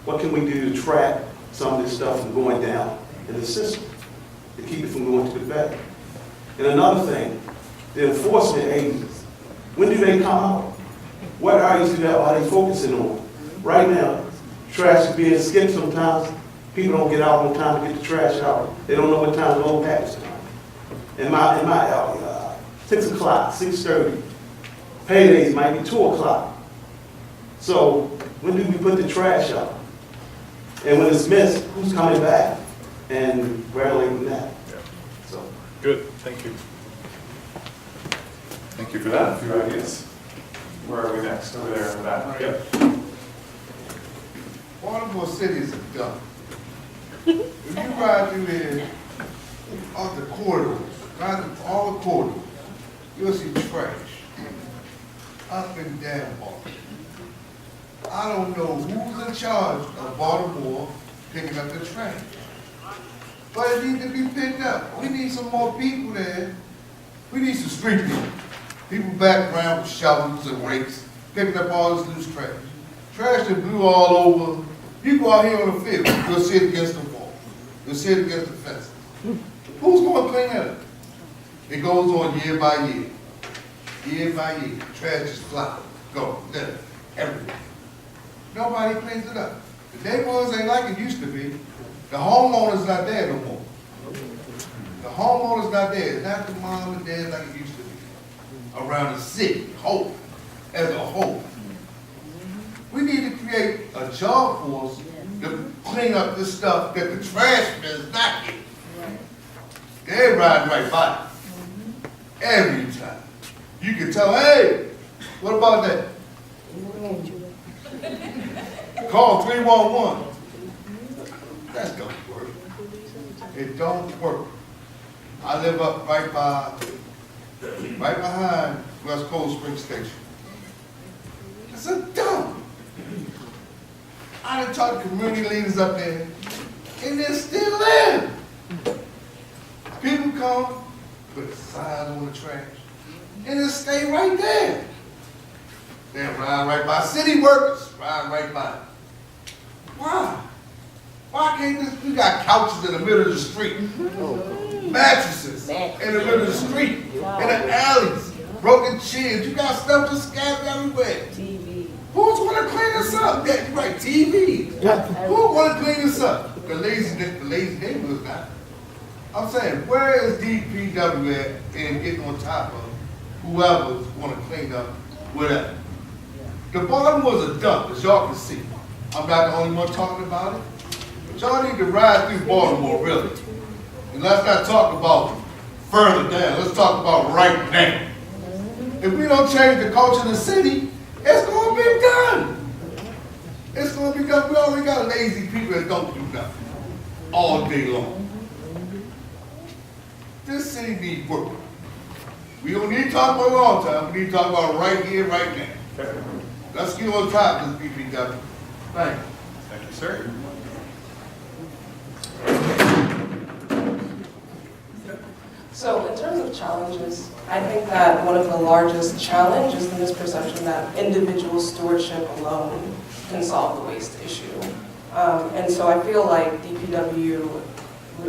N: What can we do to track some of this stuff from going down in the system to keep it from going to the bed? And another thing, the enforcement agencies, when do they come out? What areas are they focusing on? Right now, trash is being skipped sometimes. People don't get out on time to get the trash out. They don't know what time the load package time. In my area, 6 o'clock, 6:30. Paydays might be 2 o'clock. So when do we put the trash out? And when it's missed, who's coming back and regulating that?
A: Yeah.
N: So.
A: Good, thank you. Thank you for that. A few ideas. Where are we next? Over there in the back. Yep.
O: Baltimore City is a dump. If you ride through here, on the corridors, right in all the corridors, you'll see trash up and down Baltimore. I don't know who's in charge of Baltimore picking up the trash, but it needs to be picked up. We need some more people there. We need some street people. People back around with shovels and rakes, picking up all this loose trash. Trash that blew all over. You go out here on the field, you'll see it against the wall. You'll see it against the fences. Who's going to clean that up? It goes on year by year. Year by year. Trash just fly, go, litter, everywhere. Nobody cleans it up. The neighborhoods ain't like it used to be. The homeowner's not there no more. The homeowner's not there. It's not the mom and dad like it used to be. Around the city, whole, as a whole. We need to create a job force to clean up this stuff that the trash man is not getting. They're riding right by it. Every time. You can tell, hey, what about that? Call 311. That don't work. It don't work. I live up right behind West Coast Spring Station. It's a dump. I done talked to community leaders up there, and they're still there. People come, put a sign on the trash, and it stay right there. They ride right by. City workers ride right by. Why? Why can't this? We got couches in the middle of the street, mattresses in the middle of the street, in the alleys, broken chairs. You got stuff just scattered everywhere. Who's going to clean this up? Yeah, you're right, TV. Who's going to clean this up? The lazy neighborhoods now. I'm saying, where is DPW at in getting on top of whoever's going to clean up whatever? The Baltimore's a dump, as y'all can see. I'm not the only one talking about it. But y'all need to ride through Baltimore, really. And let's not talk about further down. Let's talk about right now. If we don't change the culture in the city, it's going to be done. It's going to be done. We already got lazy people that don't do nothing all day long. This city needs work. We don't need to talk about a long time. We need to talk about right here, right now. Let's get on top of this BPW. Thank you.
A: Thank you, sir.
P: So in terms of challenges, I think that one of the largest challenges is the misperception that individual stewardship alone can solve the waste issue. And so I feel like DPW,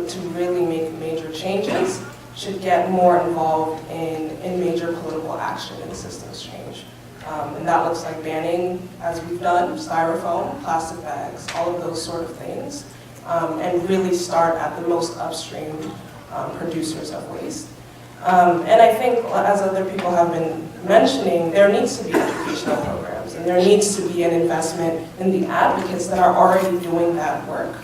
P: to really make major changes, should get more involved in major political action and systems change. And that looks like banning, as we've done, styrofoam, plastic bags, all of those sort of things, and really start at the most upstream producers of waste. And I think, as other people have been mentioning, there needs to be educational programs, and there needs to be an investment in the advocates that are already doing that work,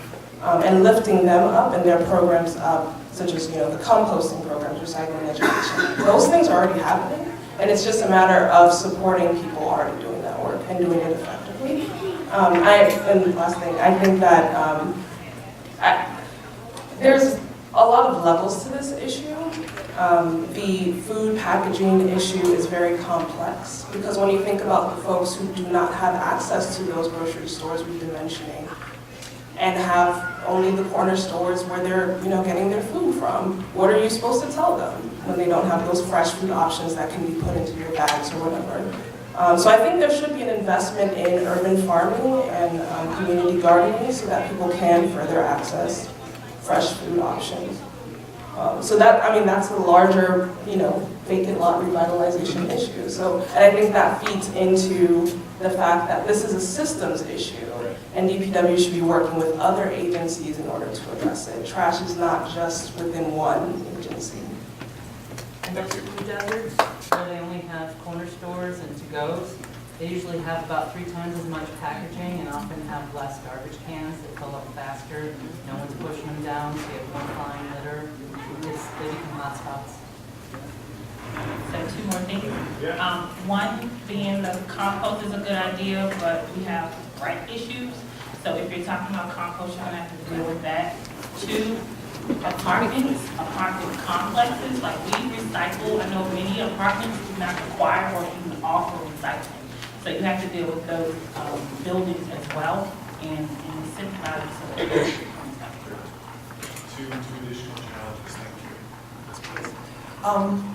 P: and lifting them up and their programs up, such as the composting programs, recycling education. Those things are already happening, and it's just a matter of supporting people already doing that work and doing it effectively. And last thing, I think that There's a lot of levels to this issue. The food packaging issue is very complex because when you think about the folks who do not have access to those grocery stores we've been mentioning and have only the corner stores where they're getting their food from, what are you supposed to tell them when they don't have those fresh food options that can be put into your bags or whatever? So I think there should be an investment in urban farming and community gardening so that people can further access fresh food options. So that's a larger, vacant lot revitalization issue. So, and I think that feeds into the fact that this is a systems issue, and DPW should be working with other agencies in order to address it. Trash is not just within one agency.
L: And those food deserts, where they only have corner stores and to-goes, they usually have about 3 times as much packaging and often have less garbage cans that fill up faster. No one's pushing them down, so you have more flying litter. They become hot spots.
E: So 2 more things. One being the compost is a good idea, but we have rat issues. So if you're talking about compost, you're gonna have to deal with that. 2, apartment complexes, like we recycle. I know many apartments do not require or even offer recycling. So you have to deal with those buildings as well and incentivize so that
A: Two additional challenges, thank you.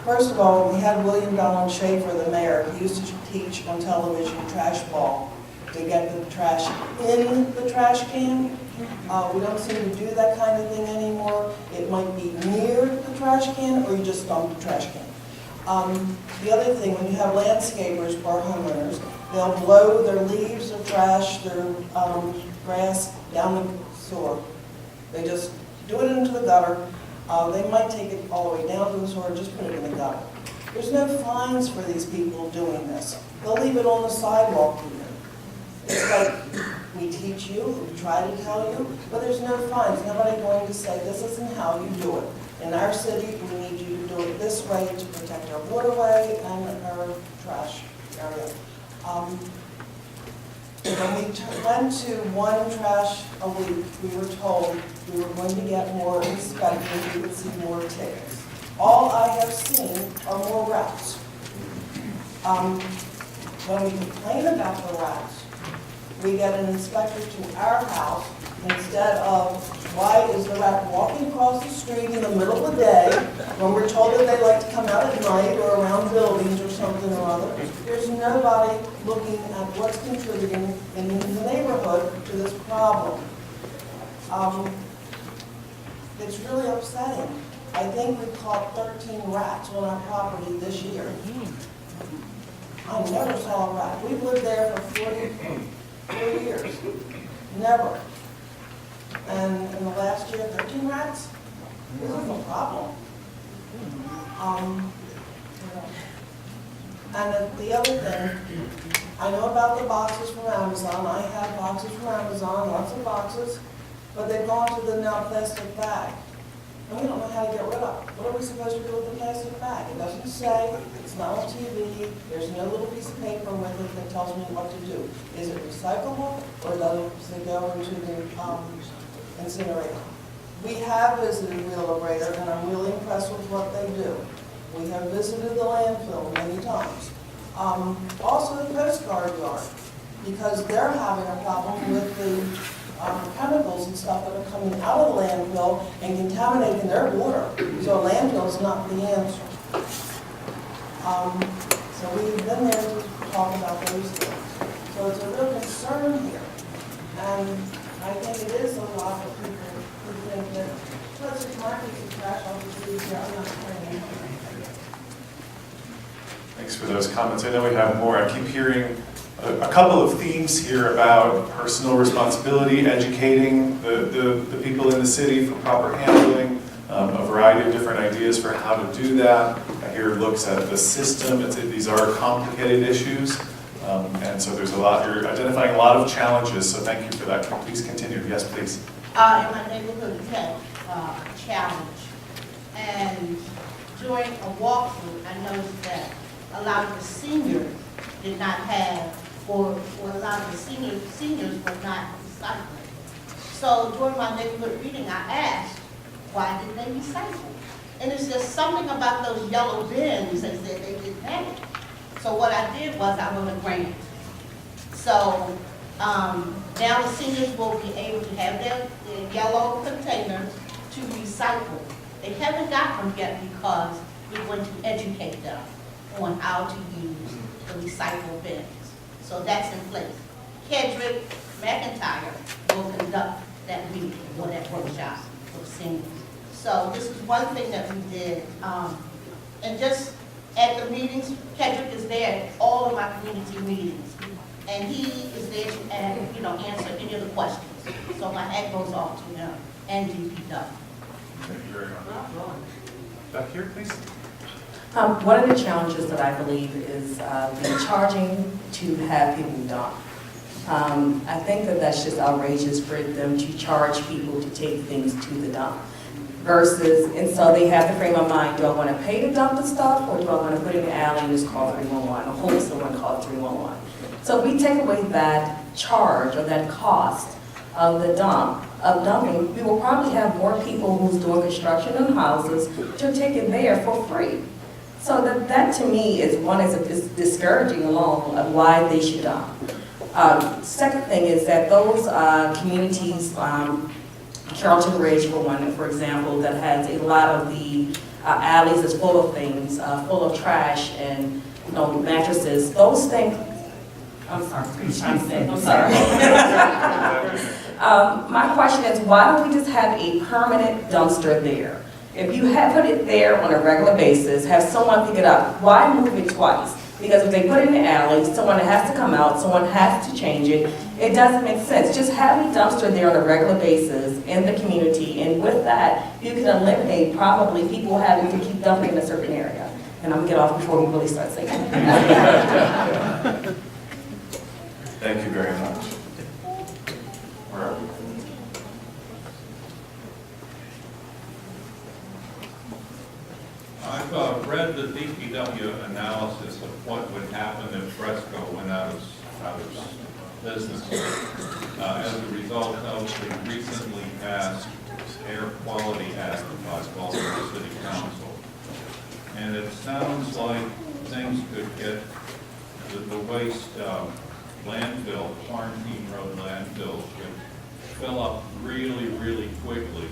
H: First of all, we had William Donald Schaefer, the mayor. He used to teach on television trash ball to get the trash in the trash can. We don't seem to do that kind of thing anymore. It might be near the trash can or you just dump the trash can. The other thing, when you have landscapers or homeowners, they'll blow their leaves or trash, their grass down the sewer. They just do it into the gutter. They might take it all the way down to the sewer, just put it in the gutter. There's no fines for these people doing this. They'll leave it on the sidewalk even. It's like, we teach you, we try to tell you, but there's no fines. Nobody going to say, this isn't how you do it. In our city, we need you to do it this way to protect our waterway and our trash area. When we went to 1 trash a week, we were told we were going to get more inspections, we would see more tickets. All I have seen are more rats. When we complain about the rats, we get an inspector to our house instead of, why is the rat walking across the street in the middle of the day when we're told that they like to come out at night or around buildings or something or other? There's nobody looking at what's contributing in the neighborhood to this problem. It's really upsetting. I think we caught 13 rats on our property this year. I never saw a rat. We've lived there for 4 years. Never. And in the last year, 13 rats? This is a problem. And the other thing, I know about the boxes from Amazon. I have boxes from Amazon, lots of boxes, but they've gone to the now plastic bag. And we don't know how to get rid of it. What are we supposed to do with the plastic bag? It doesn't say, it's not on TV, there's no little piece of paper with it that tells me what to do. Is it recyclable or does it go into the incinerator? We have visited Wheelabrator and I'm really impressed with what they do. We have visited the landfill many times. Also the Coast Guard yard, because they're having a problem with the chemicals and stuff that are coming out of the landfill and contaminating their water. So a landfill is not the answer. So we've been there to talk about those things. So it's a real concern here. And I think it is a lot of people who think that, let's just market the trash, I'll just leave here, I'm not carrying anything.
A: Thanks for those comments. I know we have more. I keep hearing a couple of themes here about personal responsibility, educating the people in the city for proper handling, a variety of different ideas for how to do that. I hear looks at the system. These are complicated issues, and so there's a lot. You're identifying a lot of challenges, so thank you for that. Please continue. Yes, please.
Q: In my neighborhood, we had a challenge, and during a walkthrough, I noticed that a lot of the seniors did not have, or a lot of the seniors were not recycling. So during my neighborhood meeting, I asked, why didn't they recycle? And it's just something about those yellow bins, they said they didn't have it. So what I did was I wrote a grant. So now the seniors will be able to have their yellow containers to recycle. They haven't got them yet because we're going to educate them on how to use the recycle bins. So that's in place. Kedrick McIntyre will conduct that meeting or that workshop for seniors. So this is one thing that we did. And just at the meetings, Kedrick is there at all of my community meetings. And he is there to answer any of the questions. So my hat goes off to him and DPW.
A: Thank you very much. Back here, please.
L: One of the challenges that I believe is the charging to have people dump. I think that that's just outrageous for them to charge people to take things to the dump. Versus, and so they have to frame of mind, do I want to pay to dump the stuff, or do I want to put it in the alley and just call 311, or hold someone call 311? So if we take away that charge or that cost of the dumping, we will probably have more people who's doing construction in houses to take it there for free. So that to me is discouraging alone of why they should dump. Second thing is that those communities, Carrollton Ridge for one, for example, that has a lot of the alleys is full of things, full of trash and mattresses. Those things. I'm sorry. I'm sorry. My question is, why don't we just have a permanent dumpster there? If you have put it there on a regular basis, have someone pick it up, why move it twice? Because if they put it in the alley, someone has to come out, someone has to change it. It doesn't make sense. Just have a dumpster there on a regular basis in the community, and with that, you can eliminate probably people having to keep dumping in a certain area. And I'm gonna get off before we really start singing.
A: Thank you very much. Where are we?
F: I've read the DPW analysis of what would happen if Fresco went out of business as a result of the recently passed Air Quality Act by Baltimore City Council. And it sounds like things could get, the waste landfill, Quarantine Road landfill, could fill up really, really quickly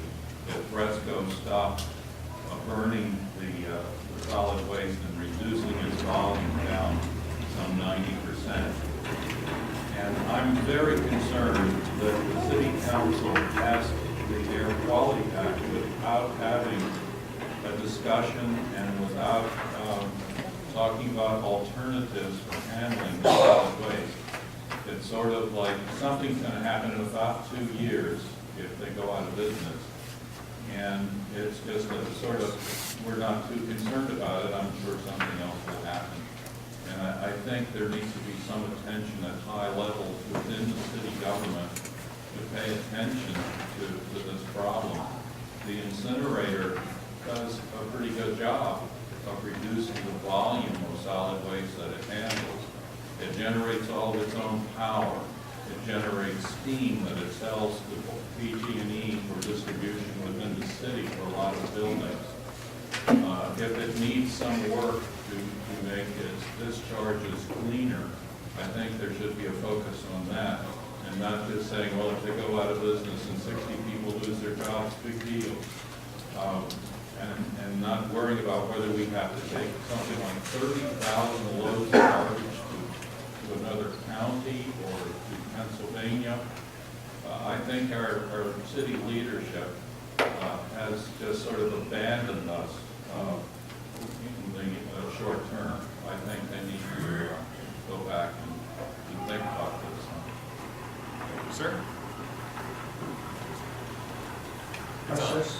F: if Fresco stopped burning the solid waste and reducing its volume down some 90%. And I'm very concerned that the City Council passed the Air Quality Act without having a discussion and without talking about alternatives for handling solid waste. It's sort of like something's going to happen in about 2 years if they go out of business. And it's just a sort of, we're not too concerned about it. I'm sure something else will happen. And I think there needs to be some attention at high levels within the city government to pay attention to this problem. The incinerator does a pretty good job of reducing the volume of solid waste that it handles. It generates all of its own power. It generates steam that it sells to PG&E for distribution within the city for a lot of buildings. If it needs some work to make its discharges cleaner, I think there should be a focus on that, and not just saying, well, if they go out of business and 60 people lose their jobs, big deal. And not worrying about whether we have to take something like 30,000 loads of garbage to another county or to Pennsylvania. I think our city leadership has just sort of abandoned us in the short term. I think they need to go back and think about this.
A: Sir?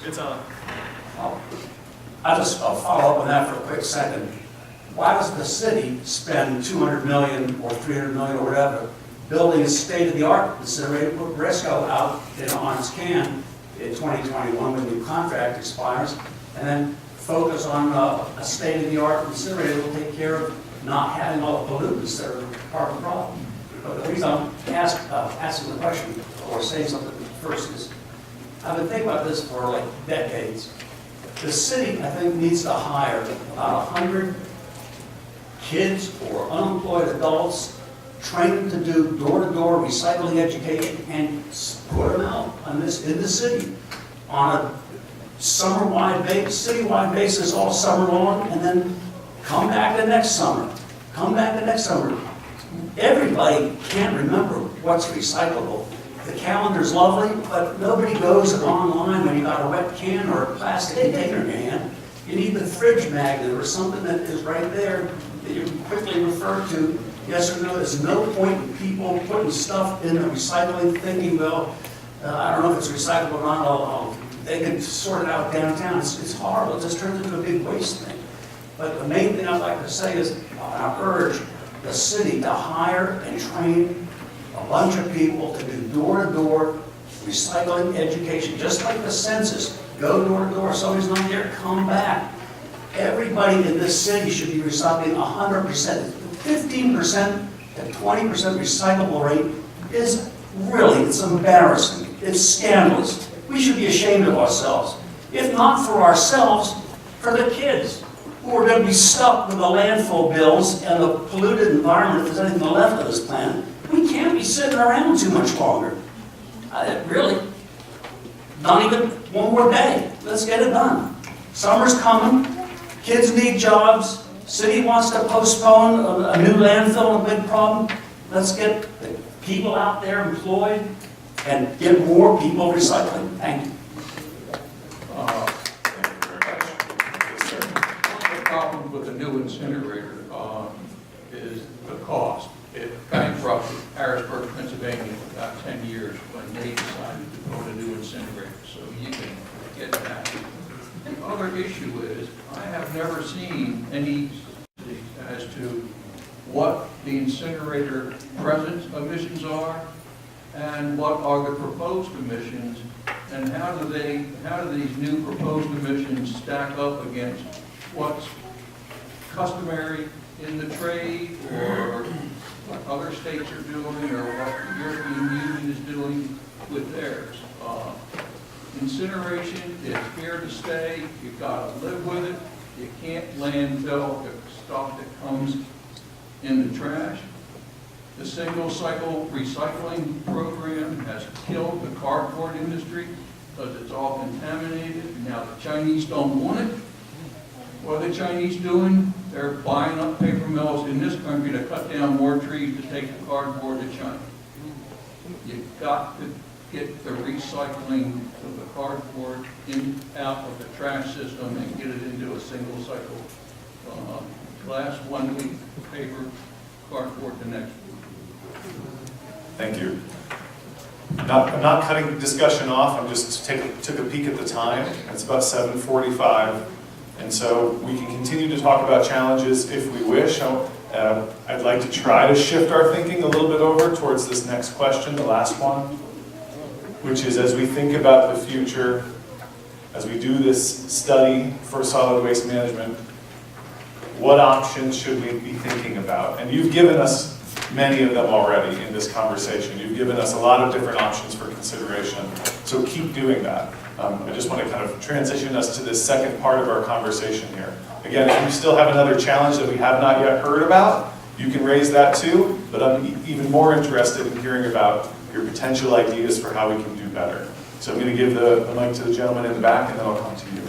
A: It's on.
R: I'll just follow up on that for a quick second. Why does the city spend $200 million or $300 million or whatever building a state-of-the-art incinerator, put Briscoe out on its can in 2021 when the new contract expires, and then focus on a state-of-the-art incinerator that will take care of not having all the pollutants that are part of the problem? But the reason I'm asking the question or saying something First is, I've been thinking about this for like decades. The city, I think, needs to hire about 100 kids or unemployed adults, train them to do door-to-door recycling education, and put them out in the city on a citywide basis all summer long, and then come back the next summer. Come back the next summer. Everybody can't remember what's recyclable. The calendar's lovely, but nobody goes online when you got a wet can or a plastic container in your hand. You need the fridge magnet or something that is right there that you can quickly refer to. Yes or no? There's no point in people putting stuff in the recycling thinking, well, I don't know if it's recyclable or not. They can sort it out downtown. It's horrible. It just turns into a big waste thing. But the main thing I'd like to say is I urge the city to hire and train a bunch of people to do door-to-door recycling education, just like the census. Go door-to-door. If somebody's not here, come back. Everybody in this city should be recycling 100%. 15% to 20% recyclable rate is really, it's embarrassing. It's scandalous. We should be ashamed of ourselves. If not for ourselves, for the kids who are going to be stuck with the landfill bills and the polluted environment if there's anything left of this planet. We can't be sitting around too much longer. Really. Not even one more day. Let's get it done. Summer's coming. Kids need jobs. City wants to postpone a new landfill, a big problem. Let's get the people out there employed and get more people recycling. Thank you.
F: The problem with the new incinerator is the cost. It bankrupted Harrisburg, Pennsylvania for about 10 years when they decided to build a new incinerator, so you can get that. The other issue is, I have never seen any as to what the incinerator present emissions are and what are the proposed emissions, and how do these new proposed emissions stack up against what's customary in the trade, or what other states are doing, or what the European Union is doing with theirs. Incineration is here to stay. You've got to live with it. You can't landfill the stuff that comes in the trash. The single cycle recycling program has killed the cardboard industry because it's all contaminated. Now the Chinese don't want it. What are the Chinese doing? They're buying up paper mills in this country to cut down more trees to take the cardboard to China. You've got to get the recycling of the cardboard out of the trash system and get it into a single cycle glass 1 week, paper, cardboard the next week.
A: Thank you. I'm not cutting the discussion off. I'm just took a peek at the time. It's about 7:45, and so we can continue to talk about challenges if we wish. I'd like to try to shift our thinking a little bit over towards this next question, the last one, which is, as we think about the future, as we do this study for solid waste management, what options should we be thinking about? And you've given us many of them already in this conversation. You've given us a lot of different options for consideration, so keep doing that. I just want to kind of transition us to this second part of our conversation here. Again, if you still have another challenge that we have not yet heard about, you can raise that too, but I'm even more interested in hearing about your potential ideas for how we can do better. So I'm going to give the mic to the gentleman in the back, and then I'll come to you.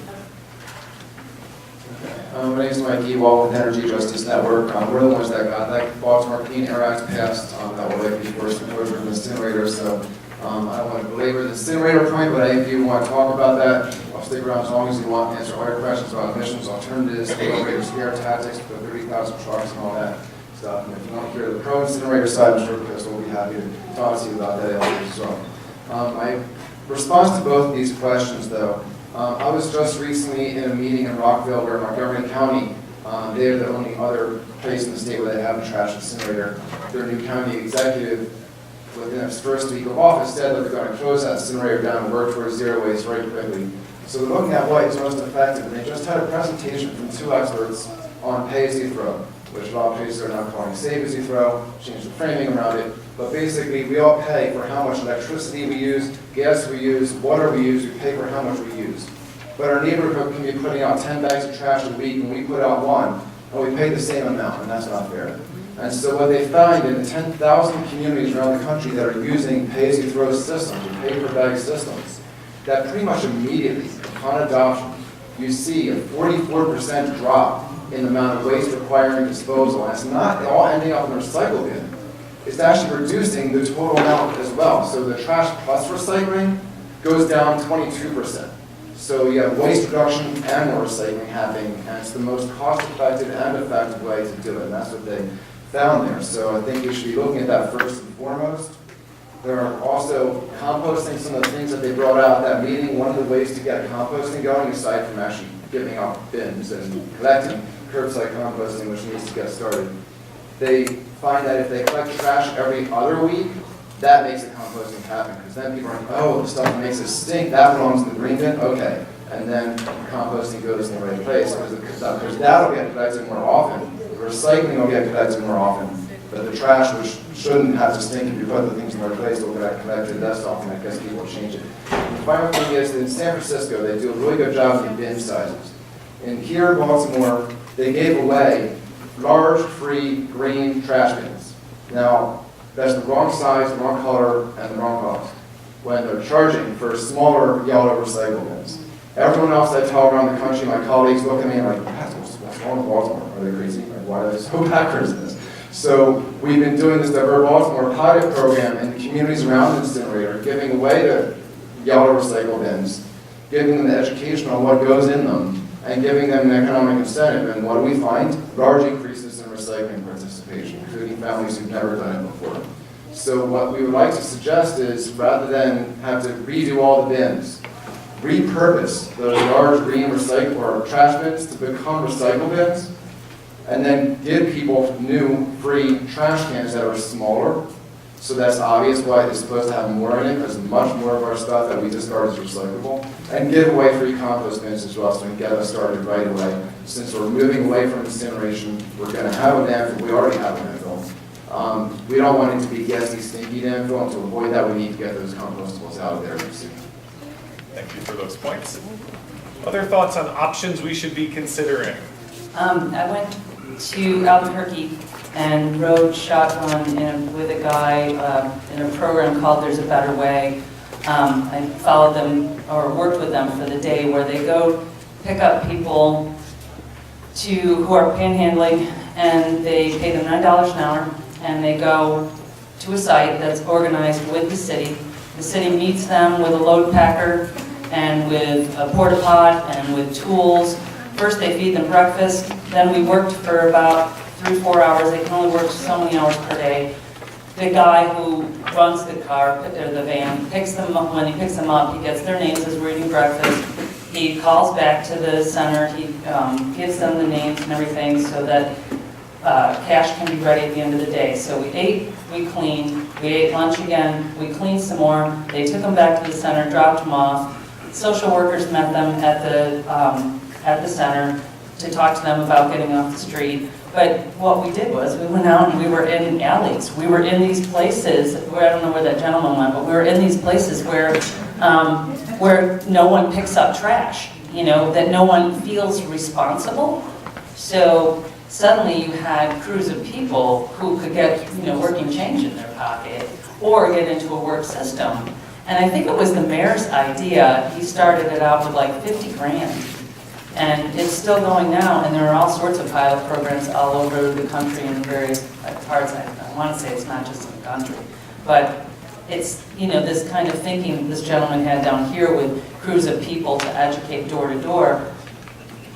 S: My name is Mike Ewald with Energy Justice Network. We're the ones that got that Baltimore Clean Air Act passed that will likely force the closure of the incinerator. So I don't want to belabor the incinerator point, but if you want to talk about that, I'll stick around as long as you want to answer all your questions about emissions, alternatives, elevator scare tactics, the 30,000 trucks and all that stuff. And if you want to hear the pro incinerator side, I'm sure Crystal will be happy to talk to you about that as well. My response to both of these questions, though, I was just recently in a meeting in Rockville where Montgomery County, they're the only other place in the state where they have a trash incinerator. Their new county executive, within his first week of office, said that they're going to close that incinerator down and work towards zero waste very quickly. So they're looking at what is most effective, and they just had a presentation from 2 experts on pay-as-you-throw, which a lot of places are now calling save-as-you-throw, change the framing around it. but basically we all pay for how much electricity we use, gas we use, water we use, we pay for how much we use. But our neighborhood can be putting out 10 bags of trash a week and we put out 1, and we pay the same amount, and that's not fair. And so what they find in the 10,000 communities around the country that are using pay-as-you-throw systems, or pay-per-bag systems, that pretty much immediately, upon adoption, you see a 44% drop in the amount of waste requiring disposal. And it's not all ending up in a recycle bin. It's actually reducing the total amount as well. So the trash plus recycling goes down 22%. So you have waste reduction and more recycling happening, and it's the most cost-effective and effective way to do it. And that's what they found there. So I think we should be looking at that first and foremost. There are also composting, some of the things that they brought out at that meeting. One of the ways to get composting going, aside from actually giving out bins and collecting, curbside composting, which needs to get started. They find that if they collect trash every other week, that makes the composting happen. Because then people are like, oh, the stuff that makes it stink, that belongs in the green bin? Okay. And then composting goes in the right place. Because that'll get collected more often. The recycling will get collected more often. But the trash, which shouldn't have to stink if you put the things in the right place, will get collected less often. I guess people change it. And the final thing is, in San Francisco, they do a really good job with the bin sizes. And here in Baltimore, they gave away large, free, green trash bins. Now, that's the wrong size, the wrong color, and the wrong cost when they're charging for smaller yellow recycle bins. Everyone else I tell around the country, my colleagues look at me and like, what's wrong with Baltimore? Are they crazy? Like, why are they so backwards in this? So we've been doing this Divert Baltimore pilot program in the communities around the incinerator, giving away the yellow recycle bins, giving them the education on what goes in them, and giving them an economic incentive. And what do we find? Large increases in recycling participation, including families who've never done it before. So what we would like to suggest is, rather than have to redo all the bins, repurpose those large green recycle or trash bins to become recycle bins, and then give people new free trash cans that are smaller. So that's obvious why they're supposed to have more in it, because much more of our stuff that we discard is recyclable. And give away free compost bins as well, so we can get us started right away. Since we're moving away from incineration, we're going to have a landfill. We already have a landfill. We don't want it to be gassy, stinky landfill, and to avoid that, we need to get those compostables out of there soon.
A: Thank you for those points. Other thoughts on options we should be considering?
L: I went to Albuquerque and rode shotgun with a guy in a program called There's a Better Way. I followed them or worked with them for the day where they go pick up people who are panhandling, and they pay them $9 an hour, and they go to a site that's organized with the city. The city meets them with a load packer and with a porta pot and with tools. First they feed them breakfast, then we worked for about 3-4 hours. They can only work so many hours per day. The guy who runs the car, or the van, picks them up. When he picks them up, he gets their names as we're eating breakfast. He calls back to the center. He gives them the names and everything so that cash can be ready at the end of the day. So we ate, we cleaned, we ate lunch again, we cleaned some more. They took them back to the center, dropped them off. Social workers met them at the center to talk to them about getting off the street. But what we did was we went out and we were in alleys. We were in these places where, I don't know where that gentleman went, but we were in these places where no one picks up trash, that no one feels responsible. So suddenly you had crews of people who could get, working change in their pocket or get into a work system. And I think it was the mayor's idea. He started it out with like 50 grand. And it's still going now, and there are all sorts of pilot programs all over the country in various parts. I want to say it's not just in the country. But it's, this kind of thinking this gentleman had down here with crews of people to educate door to door.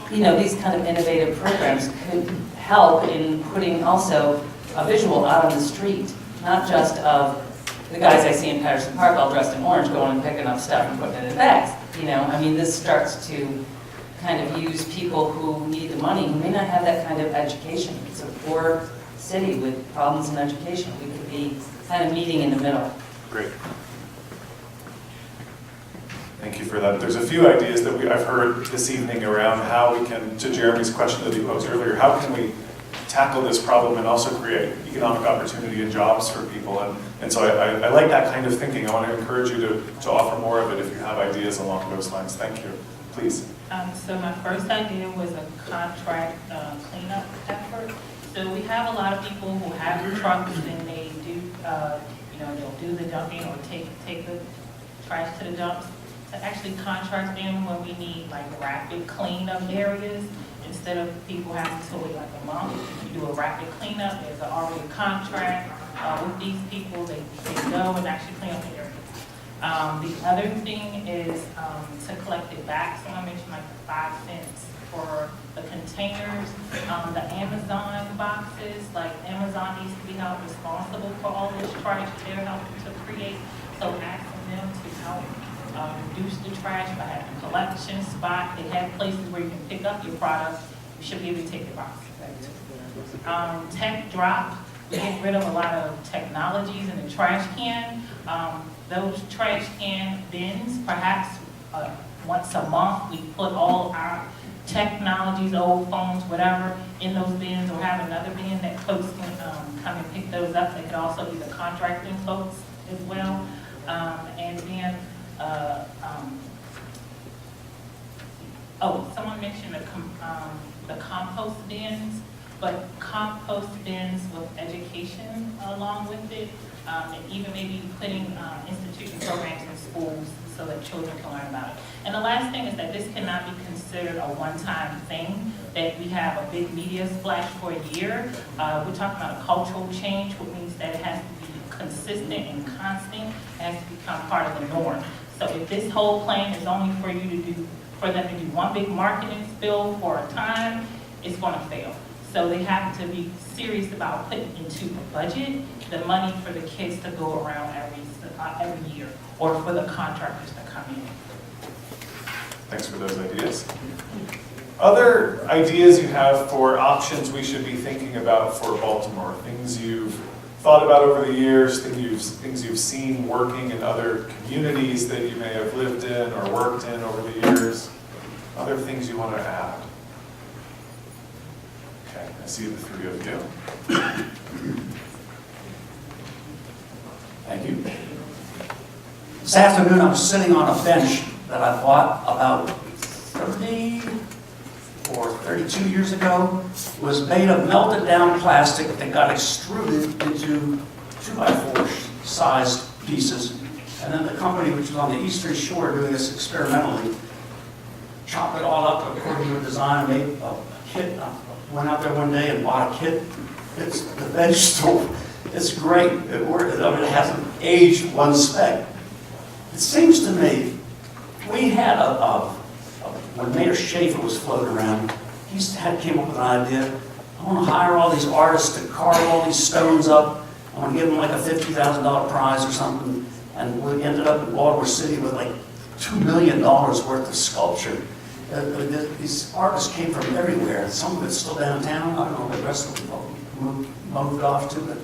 L: These kind of innovative programs could help in putting also a visual out on the street, not just of the guys I see in Patterson Park all dressed in orange going and picking up stuff and putting it in bags. This starts to kind of use people who need the money, who may not have that kind of education. It's a poor city with problems in education. We could be kind of meeting in the middle.
A: Great. Thank you for that. There's a few ideas that I've heard this evening around how we can, to Jeremy's question that he posed earlier, how can we tackle this problem and also create economic opportunity and jobs for people. And so I like that kind of thinking. I want to encourage you to offer more of it if you have ideas along those lines. Thank you. Please.
E: So my first idea was a contract cleanup effort. So we have a lot of people who have trucks and they do, they'll do the dumping or take the trash to the dumps. To actually contract them when we need like rapid cleanup areas, instead of people having to wait like a month, you do a rapid cleanup. There's already a contract with these people. They go and actually clean up the area. The other thing is to collect it back. Someone mentioned like the 5 cents for the containers, the Amazon boxes. Like Amazon needs to be held responsible for all this trash they're helping to create. So asking them to help reduce the trash by having a collection spot. They have places where you can pick up your products. You should be able to take your boxes back to. Tech drop. We get rid of a lot of technologies in the trash can. Those trash can bins, perhaps once a month, we put all our technologies, old phones, whatever, in those bins, or have another bin that folks can come and pick those up. They could also be the contracting folks as well. And then, someone mentioned the compost bins, but compost bins with education along with it, and even maybe putting institution programs in schools so that children can learn about it. And the last thing is that this cannot be considered a one-time thing, that we have a big media splash for a year. We're talking about a cultural change, which means that it has to be consistent and constant. It has to become part of the norm. So if this whole plan is only for them to do one big marketing spill for a time, it's going to fail. So they have to be serious about putting into the budget the money for the kids to go around every year, or for the contractors to come in.
A: Thanks for those ideas. Other ideas you have for options we should be thinking about for Baltimore? Things you've thought about over the years, things you've seen working in other communities that you may have lived in or worked in over the years? Other things you want to add? Okay, I see the three of you.
R: Thank you. This afternoon, I was sitting on a bench that I bought about 30 or 32 years ago. It was made of melted down plastic that got extruded into 2x4 sized pieces. And then the company, which was on the Eastern Shore doing this experimentally, chopped it all up according to a design, made a kit. I went out there one day and bought a kit. The bench still, it's great. It worked. I mean, it hasn't aged one speck. It seems to me, we had when Mayor Schaefer was floating around, he came up with an idea. I want to hire all these artists to carve all these stones up. I want to give them like a $50,000 prize or something. And we ended up in Baltimore City with like $2 million worth of sculpture. These artists came from everywhere. Some of it's still downtown. I don't know where the rest of them moved off to. But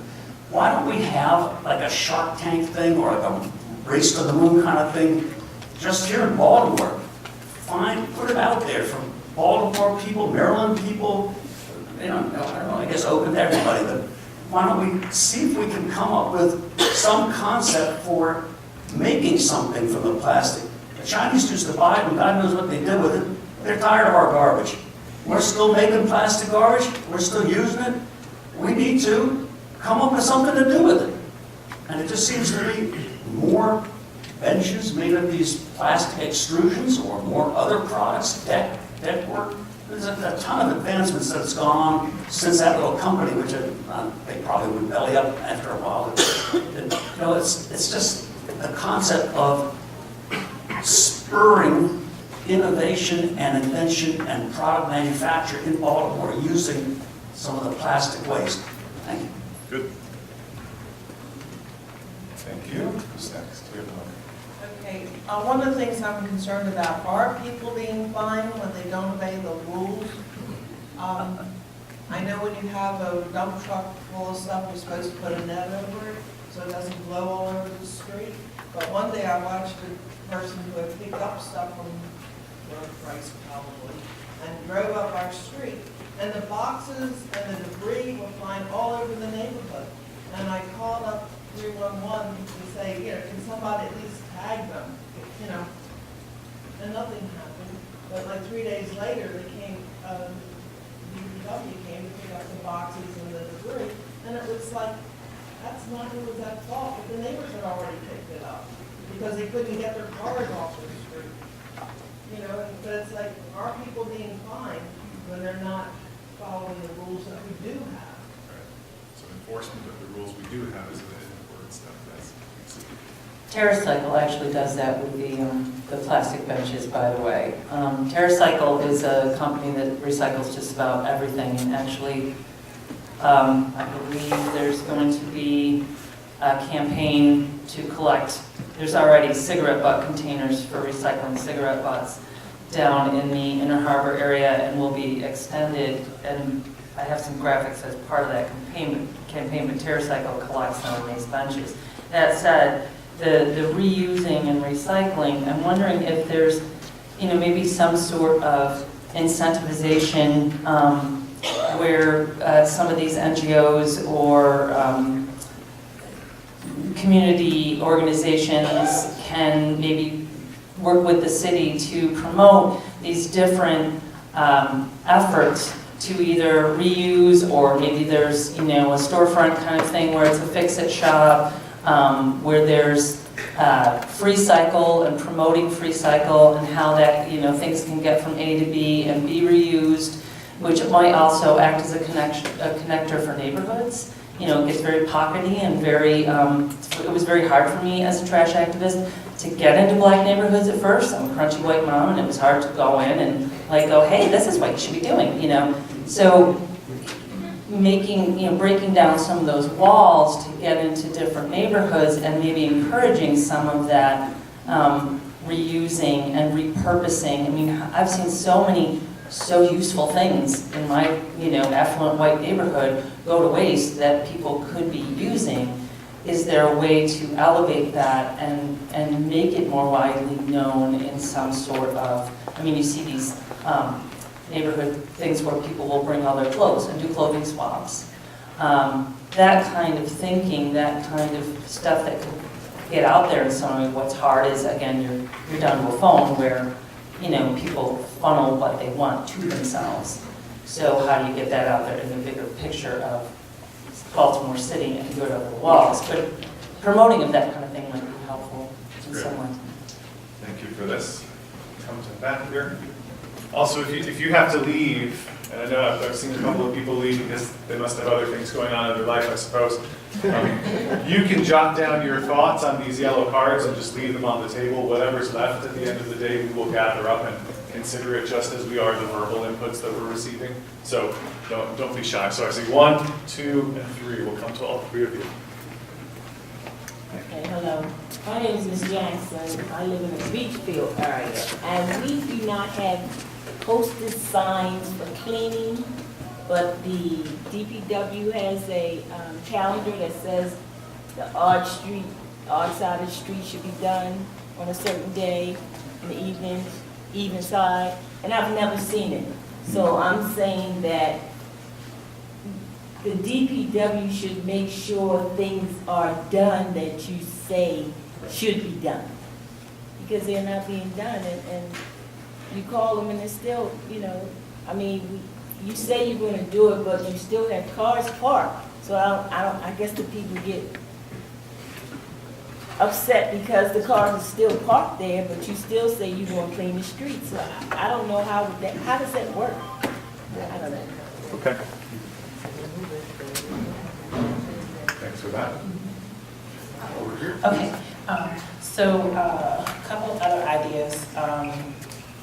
R: why don't we have like a Shark Tank thing or like a Race to the Moon kind of thing just here in Baltimore? Put it out there for Baltimore people, Maryland people, I don't know, I guess open to everybody, but why don't we see if we can come up with some concept for making something from the plastic? The Chinese used to buy it, and God knows what they did with it. They're tired of our garbage. We're still making plastic garbage. We're still using it. We need to come up with something to do with it. And it just seems to me more benches made of these plastic extrusions or more other products, deck work. There's a ton of advancements that's gone on since that little company, which they probably would belly up after a while. It's just the concept of spurring innovation and invention and product manufacture in Baltimore using some of the plastic waste. Thank you.
A: Good. Thank you. Who's next? We have another.
H: Okay, one of the things I'm concerned about are people being fined when they don't obey the rules. I know when you have a dump truck full of stuff, you're supposed to put a net over it so it doesn't blow all over the street. But one day I watched a person who had picked up stuff from North Rice probably and drove up our street And the boxes and the debris were flying all over the neighborhood. And I called up 311 to say, can somebody at least tag them, and nothing happened. But like 3 days later, they came, DPW came to pick up the boxes and the debris, and it was like, that's not who was at fault, but the neighbors had already picked it up because they couldn't get their cars off the street. But it's like, are people being fined when they're not following the rules that we do have?
A: So enforcement of the rules we do have is the important stuff.
L: TerraCycle actually does that with the plastic benches, by the way. TerraCycle is a company that recycles just about everything, and actually, I believe there's going to be a campaign to collect, there's already cigarette butt containers for recycling cigarette butts down in the Inner Harbor area, and will be extended, and I have some graphics as part of that campaign, but TerraCycle collects some of these benches. That said, the reusing and recycling, I'm wondering if there's, maybe some sort of incentivization where some of these NGOs or community organizations can maybe work with the city to promote these different efforts to either reuse, or maybe there's, a storefront kind of thing where it's a fix-it shop, where there's free cycle and promoting free cycle, and how that, things can get from A to B and be reused, which might also act as a connector for neighborhoods. It gets very pockety and very, it was very hard for me as a trash activist to get into black neighborhoods at first. I'm a crunchy white mom, and it was hard to go in and go, hey, this is what you should be doing, So breaking down some of those walls to get into different neighborhoods, and maybe encouraging some of that reusing and repurposing. I mean, I've seen so many useful things in my affluent white neighborhood go to waste that people could be using. Is there a way to elevate that and make it more widely known in some sort of, you see these neighborhood things where people will bring all their clothes and do clothing swaps. That kind of thinking, that kind of stuff that could get out there in some way. What's hard is, again, you're down to a phone where, people funnel what they want to themselves. So how do you get that out there in the bigger picture of Baltimore City and do it over the walls? But promoting of that kind of thing might be helpful in some way.
A: Thank you for this. Come to the back here. Also, if you have to leave, and I know I've seen a couple of people leave because they must have other things going on in their life, I suppose. You can jot down your thoughts on these yellow cards and just leave them on the table. Whatever's left at the end of the day, we will gather up and consider it just as we are the verbal inputs that we're receiving. So don't be shy. So I see 1, 2, and 3. We'll come to all 3 of you.
T: Okay, hello. My name is Ms. Jackson. I live in the Beachfield area, and we do not have posted signs for cleaning, but the DPW has a calendar that says the odd side of the street should be done on a certain day in the evenings, even side, and I've never seen it. So I'm saying that the DPW should make sure things are done that you say should be done, because they're not being done, and you call them and they're still, you say you're going to do it, but you still have cars parked. So I guess the people get upset because the cars are still parked there, but you still say you're going to clean the streets. So I don't know how does that work? I don't know.
A: Okay. Thanks for that. Over here.
L: Okay, so a couple of other ideas.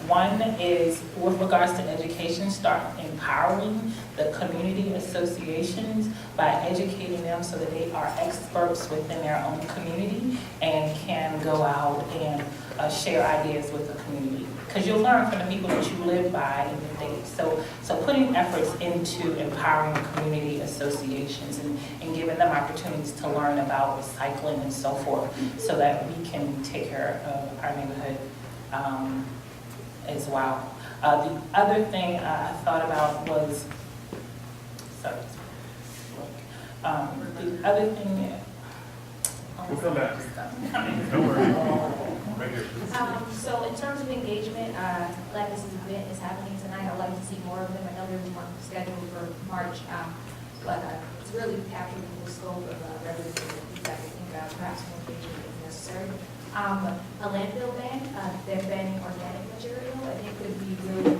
L: One is, with regards to education, start empowering the community associations by educating them so that they are experts within their own community and can go out and share ideas with the community. Because you'll learn from the people that you live by and the things. So putting efforts into empowering community associations and giving them opportunities to learn about recycling and so forth, so that we can take care of our neighborhood as well. The other thing I thought about was
E: The other thing,
A: We'll come back. Don't worry. Right here.
C: So in terms of engagement, glad this event is happening tonight. I'd like to see more of them. I know there's one scheduled for March, but it's really capturing the scope of residents and feedback. I think perhaps more engagement is necessary. A landfill ban, they're banning organic material. I think could be really,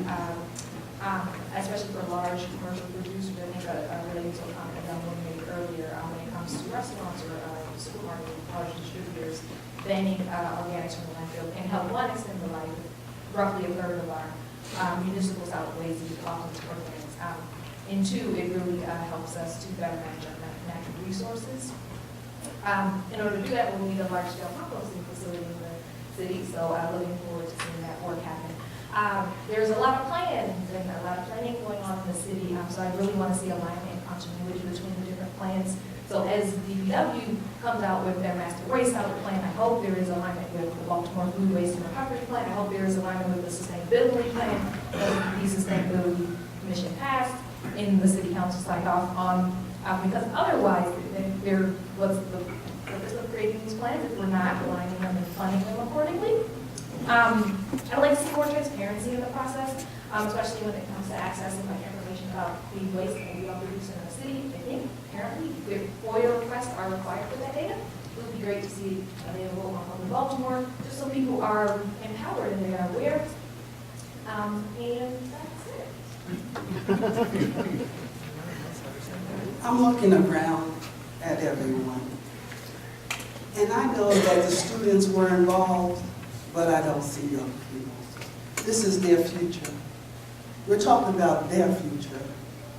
C: especially for large commercial producers. I think related to a comment that I made earlier when it comes to restaurants or supermarket large distributors, banning organics from the landfill can help one extend the life. Roughly a third of our municipal solid waste is often organics. And two, it really helps us to better manage our natural resources. In order to do that, we'll need a large-scale composting facility in the city, so I'm looking forward to seeing that work happen. There's a lot of plans and a lot of planning going on in the city, so I really want to see alignment and continuity between the different plans. So as DPW comes out with their master waste outlet plan, I hope there is alignment with the Baltimore Food Waste and Recovery Plan. I hope there is alignment with the sustainability plan, the Sustainability Commission passed in the city council signed off on, because otherwise, what's the purpose of creating these plans if we're not aligning them and funding them accordingly? I'd like to see more transparency in the process, especially when it comes to accessing information about the waste that we all produce in the city. I think apparently the FOIA requests are required for that data. It would be great to see it available on Baltimore, just so people are empowered and they are aware. And that's it.
H: I'm looking around at everyone. And I know that the students were involved, but I don't see young people. This is their future. We're talking about their future.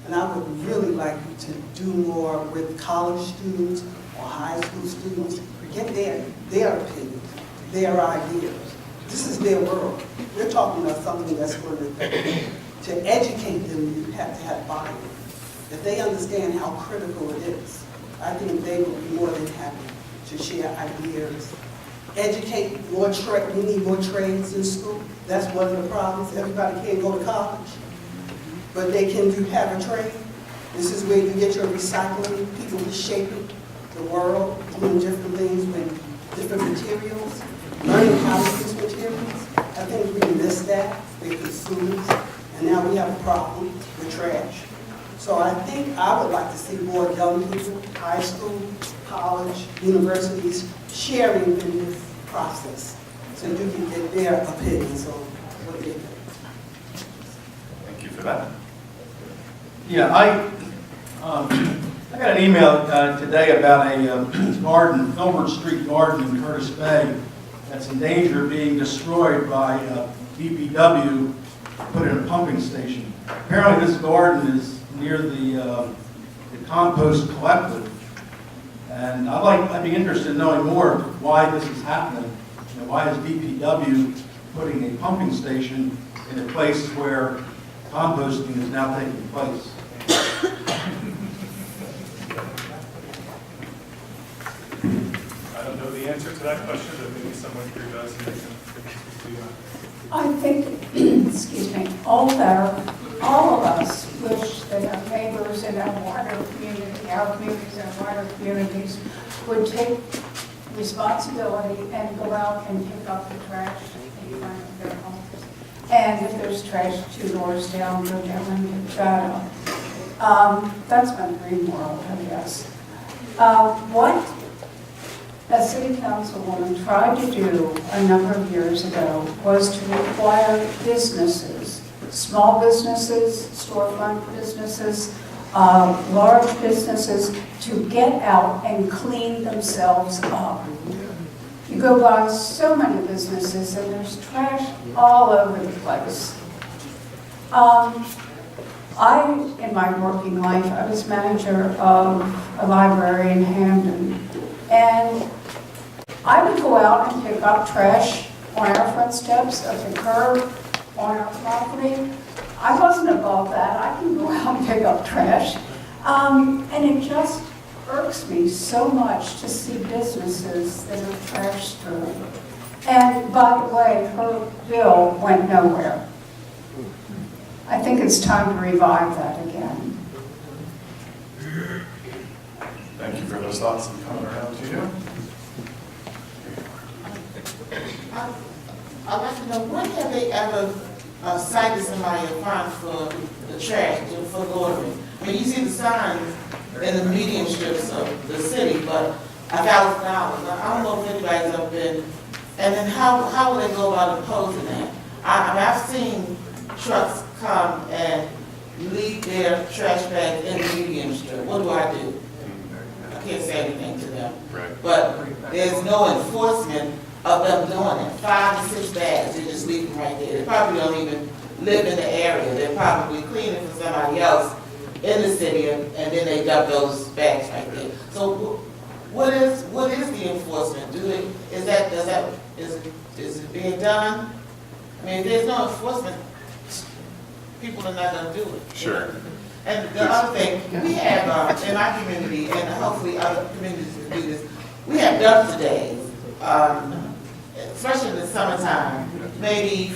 H: And I would really like you to do more with college students or high school students. Get their opinions, their ideas. This is their world. We're talking about something that's going to educate them. You have to have buy-in. If they understand how critical it is, I think they will be more than happy to share ideas. Educate more trade. We need more trades in school. That's one of the problems. Everybody can't go to college, but they can have a trade. This is where you get your recycling, people reshaping the world, doing different things with different materials, learning how to use materials. I think we miss that with consumers, and now we have a problem with trash. So I think I would like to see more young people, high school, college, universities, sharing in this process so you can get their opinions on what they think.
A: Thank you for that.
M: Yeah, I got an email today about a garden, Filbert Street garden in Curtis Bay that's in danger of being destroyed by DPW put in a pumping station. Apparently this garden is near the compost collective. And I'd be interested in knowing more why this is happening. You know, why is DPW putting a pumping station in a place where composting is now taking place?
A: I don't know the answer to that question, but maybe someone here does. And they can do that.
U: I think, excuse me, all of us wish that our neighbors in our wider community, our communities and wider communities would take responsibility and go out and pick up the trash in front of their homes. And if there's trash 2 doors down, go down and pick that up. That's my dream world, I guess. What a city councilwoman tried to do a number of years ago was to require businesses, small businesses, storefront businesses, large businesses, to get out and clean themselves up. You go by so many businesses and there's trash all over the place. In my working life, I was manager of a library in Hamden, and I would go out and pick up trash on our front steps, at the curb, on our property. I wasn't above that. I can go out and pick up trash. And it just irks me so much to see businesses that are trash strewn. And by the way, her bill went nowhere. I think it's time to revive that again.
A: those thoughts and coming around to you.
J: I'd like to know, when have they ever cited somebody or fined for the trash, for loitering? I mean, you see the signs in the median strips of the city, but $1,000. I don't know if anybody's ever been, and then how will they go about imposing that? I mean, I've seen trucks come and leave their trash bags in the median strip. What do? I can't say anything to them.
A: Right.
J: But there's no enforcement of them doing it. 5 to 6 bags, they just leave them right there. They probably don't even live in the area. They're probably cleaning for somebody else in the city, and then they dump those bags right there. So what is the enforcement? Is it being done? I mean, if there's no enforcement, people are not going to do it.
A: Sure.
J: And the other thing, we have in my community, and hopefully other communities will do this, we have dumpster days, especially in the summertime, maybe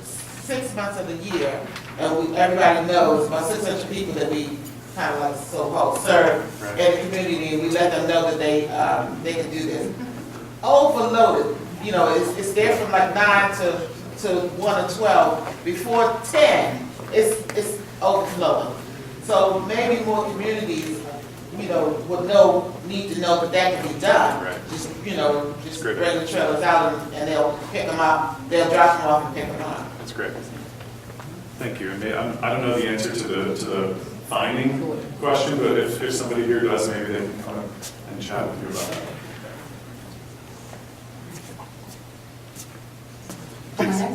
J: 6 months of the year, and everybody knows about 600 people that we kind of like so-called serve in the community, and we let them know that they can do this. Overloaded, you know, it's there from like 9 to 1 or 12. Before 10, it's overflowing. So maybe more communities, you know, need to know that can be done.
A: Right.
J: Just bring the trailers out and they'll pick them up. They'll drop them off and pick them up.
A: That's great. Thank you. And I don't know the answer to the finding question, but if somebody here does, maybe they can come and chat with you about that.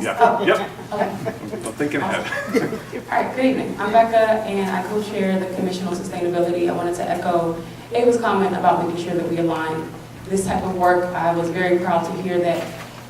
A: Yeah. Yep.
B: Okay.
A: I'm thinking ahead.
B: All right, good evening. I'm Becca, and I co-chair the Commission on Sustainability. I wanted to echo Ava's comment about making sure that we align this type of work. I was very proud to hear that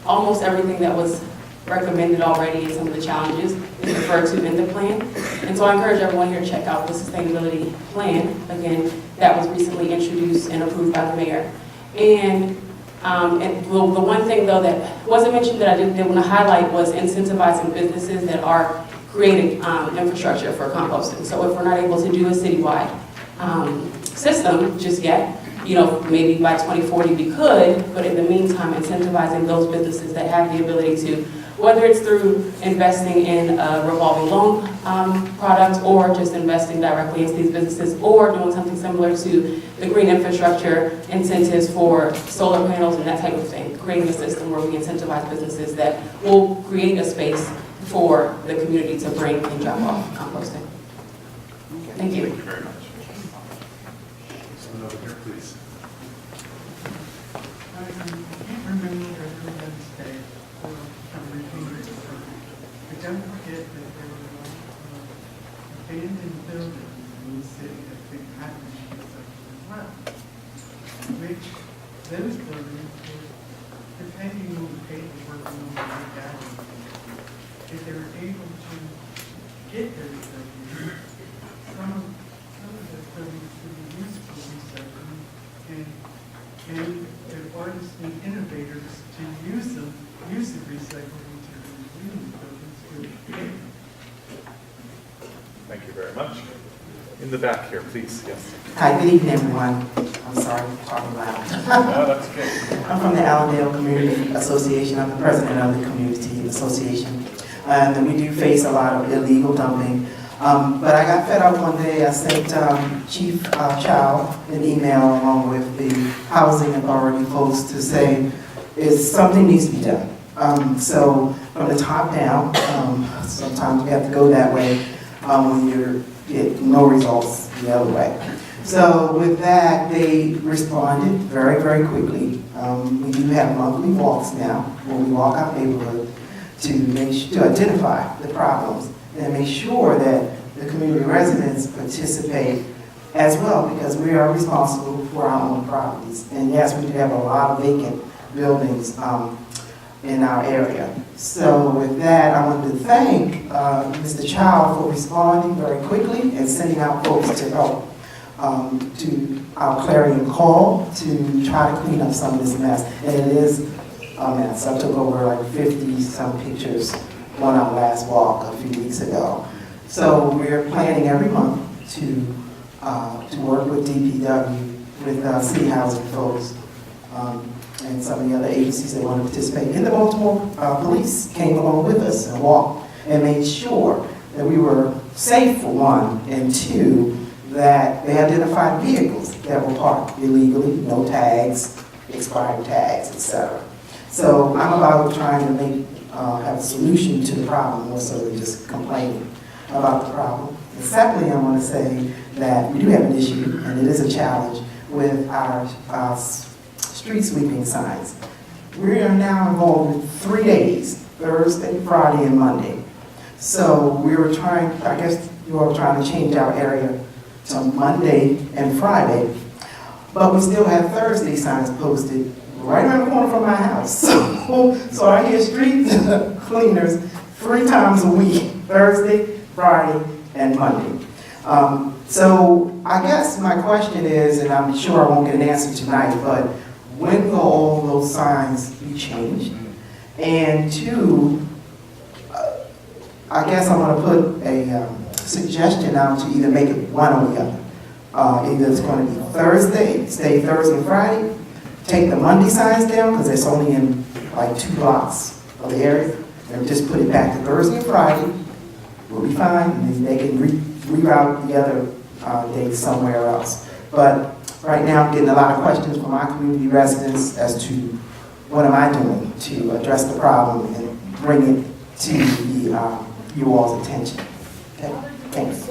B: almost everything that was recommended already and some of the challenges is referred to in the plan. And so I encourage everyone here to check out the sustainability plan, again, that was recently introduced and approved by the mayor. And the one thing, though, that wasn't mentioned that I did want to highlight was incentivizing businesses that are creating infrastructure for composting. So if we're not able to do a citywide system just yet, you know, maybe by 2040 we could, but in the meantime, incentivizing those businesses that have the ability to, whether it's through investing in a revolving loan product or just investing directly into these businesses or doing something similar to the green infrastructure incentives for solar panels and that type of thing, creating a system where we incentivize businesses that will create a space for the community to bring and drop off composting. Thank you.
A: Thank you very much. Someone over here, please.
K: I can't remember everyone's day for some repeaters. But don't forget that there were abandoned buildings in the city that been happening as well. Which those buildings were, depending on the paperwork and on the legality, if they were able to get those buildings, some of those buildings would be used for recycling and the artists and innovators to use the recycled materials in these buildings would.
A: Thank you very much. In the back here, please. Yes.
V: Hi, good evening, everyone. I'm sorry for talking loud.
A: No, that's okay.
V: I'm from the Allendale Community Association. I'm the president of the Community Association. And we do face a lot of illegal dumping. But I got fed up one day. I sent Chief Chow an email along with the Housing Authority folks to say something needs to be done. So from the top down, sometimes we have to go that way when you get no results the other way. So with that, they responded very, very quickly. We do have monthly walks now when we walk our neighborhood to identify the problems and make sure that the community residents participate as well, because we are responsible for our own properties. And yes, we do have a lot of vacant buildings in our area. So with that, I wanted to thank Mr. Chow for responding very quickly and sending out folks to help to our clarion call to try to clean up some of this mess. And it is a mess. I took over like 50-some pictures on our last walk a few weeks ago. So we're planning every month to work with DPW with city housing folks and some of the other agencies that want to participate. And the Baltimore police came along with us and walked and made sure that we were safe for one, and two, that they identified vehicles that were parked illegally, no tags, expired tags, etc. So I'm about trying to have a solution to the problem more so than just complaining about the problem. And secondly, I want to say that we do have an issue, and it is a challenge, with our street sweeping signs. We are now involved with 3 days, Thursday, Friday, and Monday. So we were trying, I guess you all were trying to change our area to Monday and Friday, but we still have Thursday signs posted right around the corner from my house. So I hear street cleaners 3 times a week, Thursday, Friday, and Monday. So I guess my question is, and I'm sure I won't get an answer tonight, but when will all those signs be changed? And two, I guess I'm going to put a suggestion out to either make it one or the other. Either it's going to be Thursday, stay Thursday and Friday, take the Monday signs down because it's only in like 2 blocks of the area, and just put it back to Thursday and Friday. We'll be fine, and then they can reroute the other days somewhere else. But right now I'm getting a lot of questions from our community residents as to what am I doing to address the problem and bring it to the, you all's attention. Okay, thanks.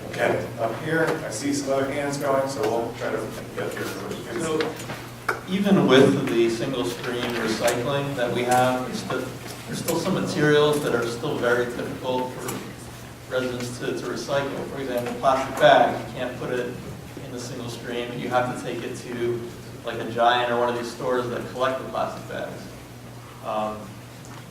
A: Okay, up here, I see some other hands going, so we'll try to get through.
M: So even with the single stream recycling that we have, there's still some materials that are still very difficult for residents to recycle. For example, plastic bag, you can't put it in the single stream. You have to take it to like a Giant or one of these stores that collect the plastic bags.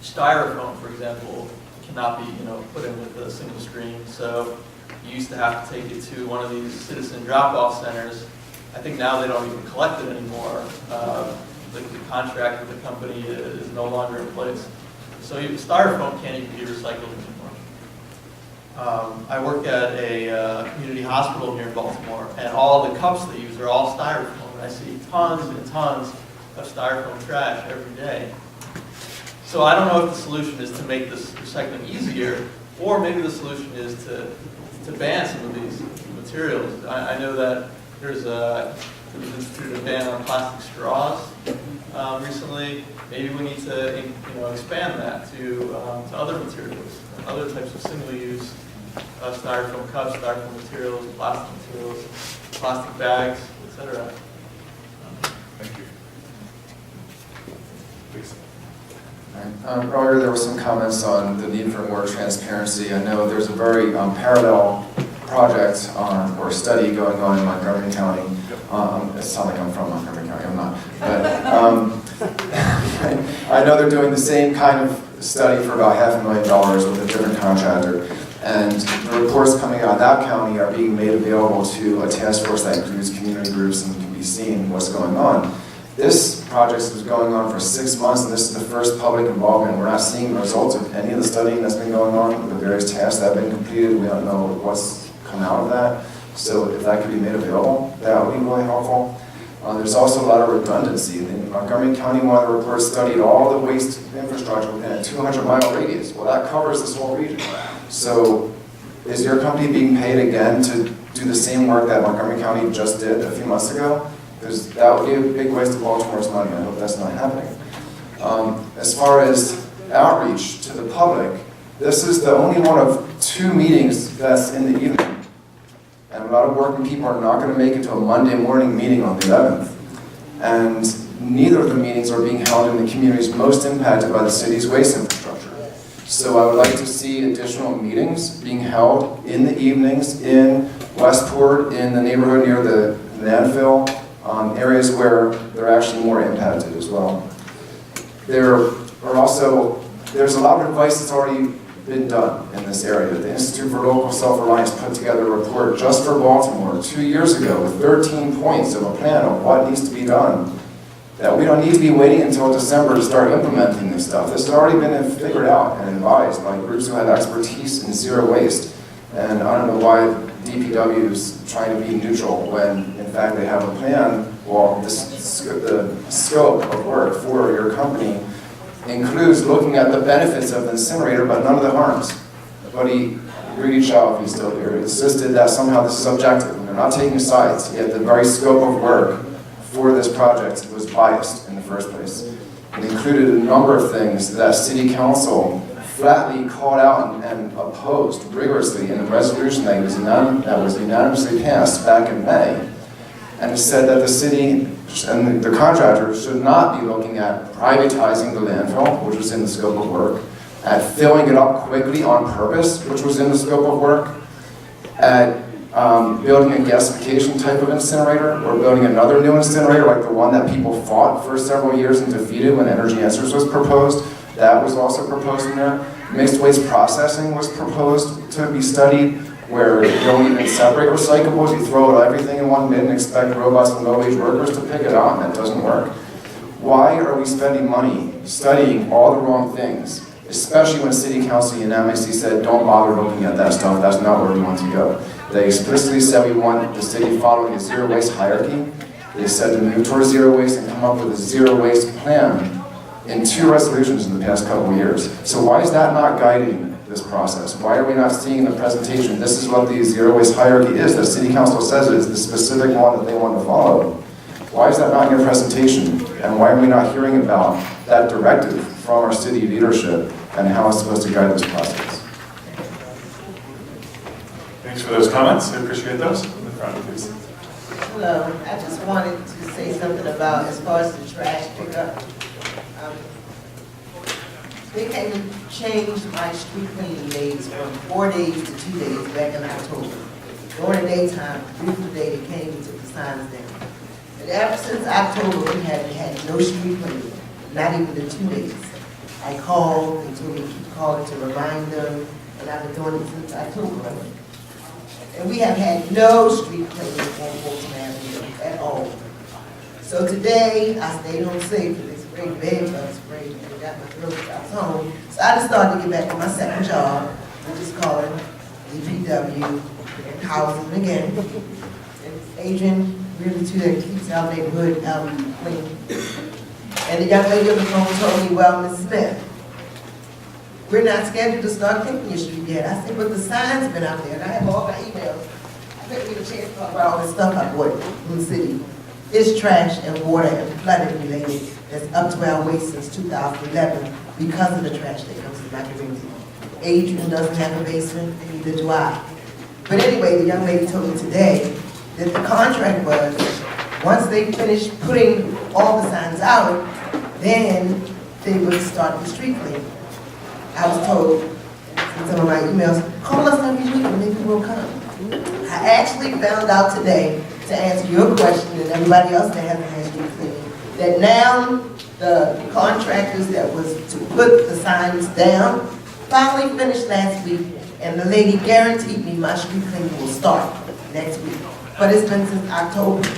M: Styrofoam, for example, cannot be put in with a single stream. So you used to have to take it to one of these citizen drop-off centers. I think now they don't even collect it anymore. The contract with the company is no longer in place. So styrofoam can't even be recycled anymore. I work at a community hospital here in Baltimore, and all the cups they use are all styrofoam. And I see tons and tons of styrofoam trash every day. So I don't know if the solution is to make this recycling easier, or maybe the solution is to ban some of these materials. I know that there's instituted a ban on plastic straws recently. Maybe we need to expand that to other materials, other types of single-use styrofoam cups, styrofoam materials, plastic materials, plastic bags, etc.
A: Thank you. Please.
S: Earlier there were some comments on the need for more transparency. I know there's a very parallel project or study going on in Montgomery County. It sounds like I'm from Montgomery County, I'm not. But I know they're doing the same kind of study for about $500,000 with a different contractor. And the reports coming out of that county are being made available to a task force that includes community groups and can be seen what's going on. This project is going on for 6 months, and this is the first public involvement. We're not seeing the results of any of the studying that's been going on, the various tasks that have been completed. We don't know what's come out of that. So if that could be made available, that would be really helpful. There's also a lot of redundancy. In Montgomery County, one of the reports studied all the waste infrastructure within a 200-mile radius. Well, that covers this whole region. So is your company being paid again to do the same work that Montgomery County just did a few months ago? Because that would be a big waste of Baltimore's money. I hope that's not happening. As far as outreach to the public, this is the only one of 2 meetings that's in the evening. And a lot of working people are not going to make it to a Monday morning meeting on the 11th. And neither of the meetings are being held in the communities most impacted by the city's waste infrastructure. So I would like to see additional meetings being held in the evenings in Westport, in the neighborhood near the landfill, areas where they're actually more impacted as well. There's a lot of advice that's already been done in this area. The Institute for Local Self-Reliance put together a report just for Baltimore 2 years ago with 13 points of a plan of what needs to be done. That we don't need to be waiting until December to start implementing this stuff. This has already been figured out and advised by groups who have expertise in zero waste. And I don't know why DPW is trying to be neutral when, in fact, they have a plan. Well, the scope of work for your company includes looking at the benefits of the incinerator, but none of the harms. Buddy Rudy Chow, if he's still here, insisted that somehow this is objective. They're not taking sides, yet the very scope of work for this project was biased in the first place. It included a number of things that City Council flatly called out and opposed rigorously in a resolution that was unanimously passed back in May. And it said that the city and the contractor should not be looking at privatizing the landfill, which was in the scope of work, at filling it up quickly on purpose, which was in the scope of work, at building a gasification type of incinerator, or building another new incinerator like the one that people fought for several years and defeated when Energy Answers was proposed. That was also proposed in there. Mixed waste processing was proposed to be studied, where you don't even separate recyclables, you throw everything in one bin and expect robots and low-wage workers to pick it out, and that doesn't work. Why are we spending money studying all the wrong things, especially when City Council unanimously said, don't bother looking at that stuff, that's not where we want to go. They explicitly said we want the city following a zero waste hierarchy. They said to move towards zero waste and come up with a zero waste plan in 2 resolutions in the past couple of years. So why is that not guiding this process? Why are we not seeing in the presentation, this is what the zero waste hierarchy is, that City Council says it is the specific one that they want to follow? Why is that not in your presentation? And why are we not hearing about that directive from our city leadership and how it's supposed to guide this process?
A: Thanks for those comments, I appreciate those. In the front, please.
D: Hello, I just wanted to say something about as far as the trash pickup. They came and changed my street cleaning days from 4 days to 2 days back in October. During the daytime, beautiful day, they came and took the signs down. And ever since October, we had no street cleaning, not even the 2 days. I called, they told me to keep calling to remind them, and I've been doing it since October. And we have had no street cleaning on Baltimore Avenue at all. So today, I stayed home safe because it's sprayed bed bug spray and got my throat shots home. So I just started to get back on my second job, which is calling DPW and housing again. And Adrian really too that keeps our neighborhood clean. And the young lady on the phone told me, well, Ms. Smith, we're not scheduled to start cleaning your street yet. I said, but the sign's been out there, and I have all my emails. I couldn't get a chance to talk about all this stuff I bought in the city. It's trash and water and flooding related that's up to our waist since 2011 because of the trash that comes to my community. Adrian doesn't have a basement, and neither do I. But anyway, the young lady told me today that the contract was, once they finished putting all the signs out, then they would start the street cleaning. I was told in some of my emails, call us every week and maybe we'll come. I actually found out today, to answer your question and everybody else that hasn't had street cleaning, that now the contractors that was to put the signs down finally finished last week, and the lady guaranteed me my street cleaning will start next week. But it's been since October.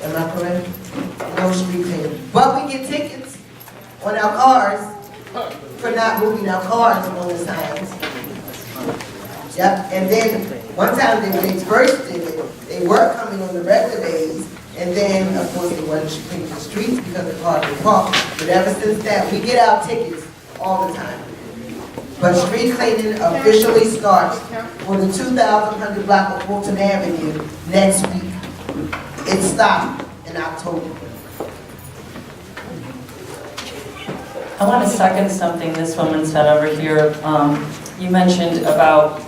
D: Am I correct? No street cleaning. But we get tickets on our cars for not moving our cars on the signs. Yep, and then one time when they first did it, they were coming on the regular days, and then of course they weren't cleaning the streets because the cars were parked. But ever since that, we get our tickets all the time. But street cleaning officially starts for the 2,100 block of Fulton Avenue next week. It stopped in October.
L: I want to second something this woman said over here. You mentioned about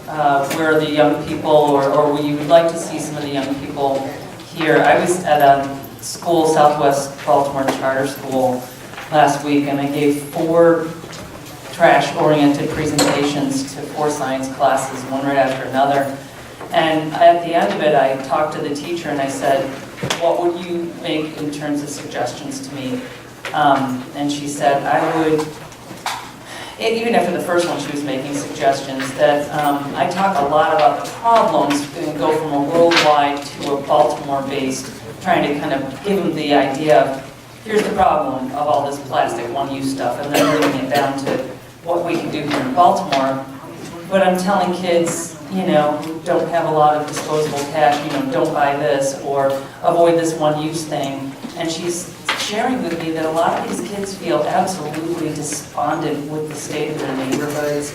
L: where the young people, or where you would like to see some of the young people here. I was at a school, Southwest Baltimore Charter School, last week, and I gave 4 trash-oriented presentations to 4 science classes, one right after another. And at the end of it, I talked to the teacher and I said, what would you make in terms of suggestions to me? And she said, I would, even after the first one she was making suggestions, that I talk a lot about the problems and go from a worldwide to a Baltimore-based, trying to kind of give them the idea of, here's the problem of all this plastic one-use stuff, and then bringing it down to what we can do here in Baltimore. But I'm telling kids, you know, who don't have a lot of disposable cash, you know, don't buy this or avoid this one-use thing. And she's sharing with me that a lot of these kids feel absolutely despondent with the state of their neighborhoods.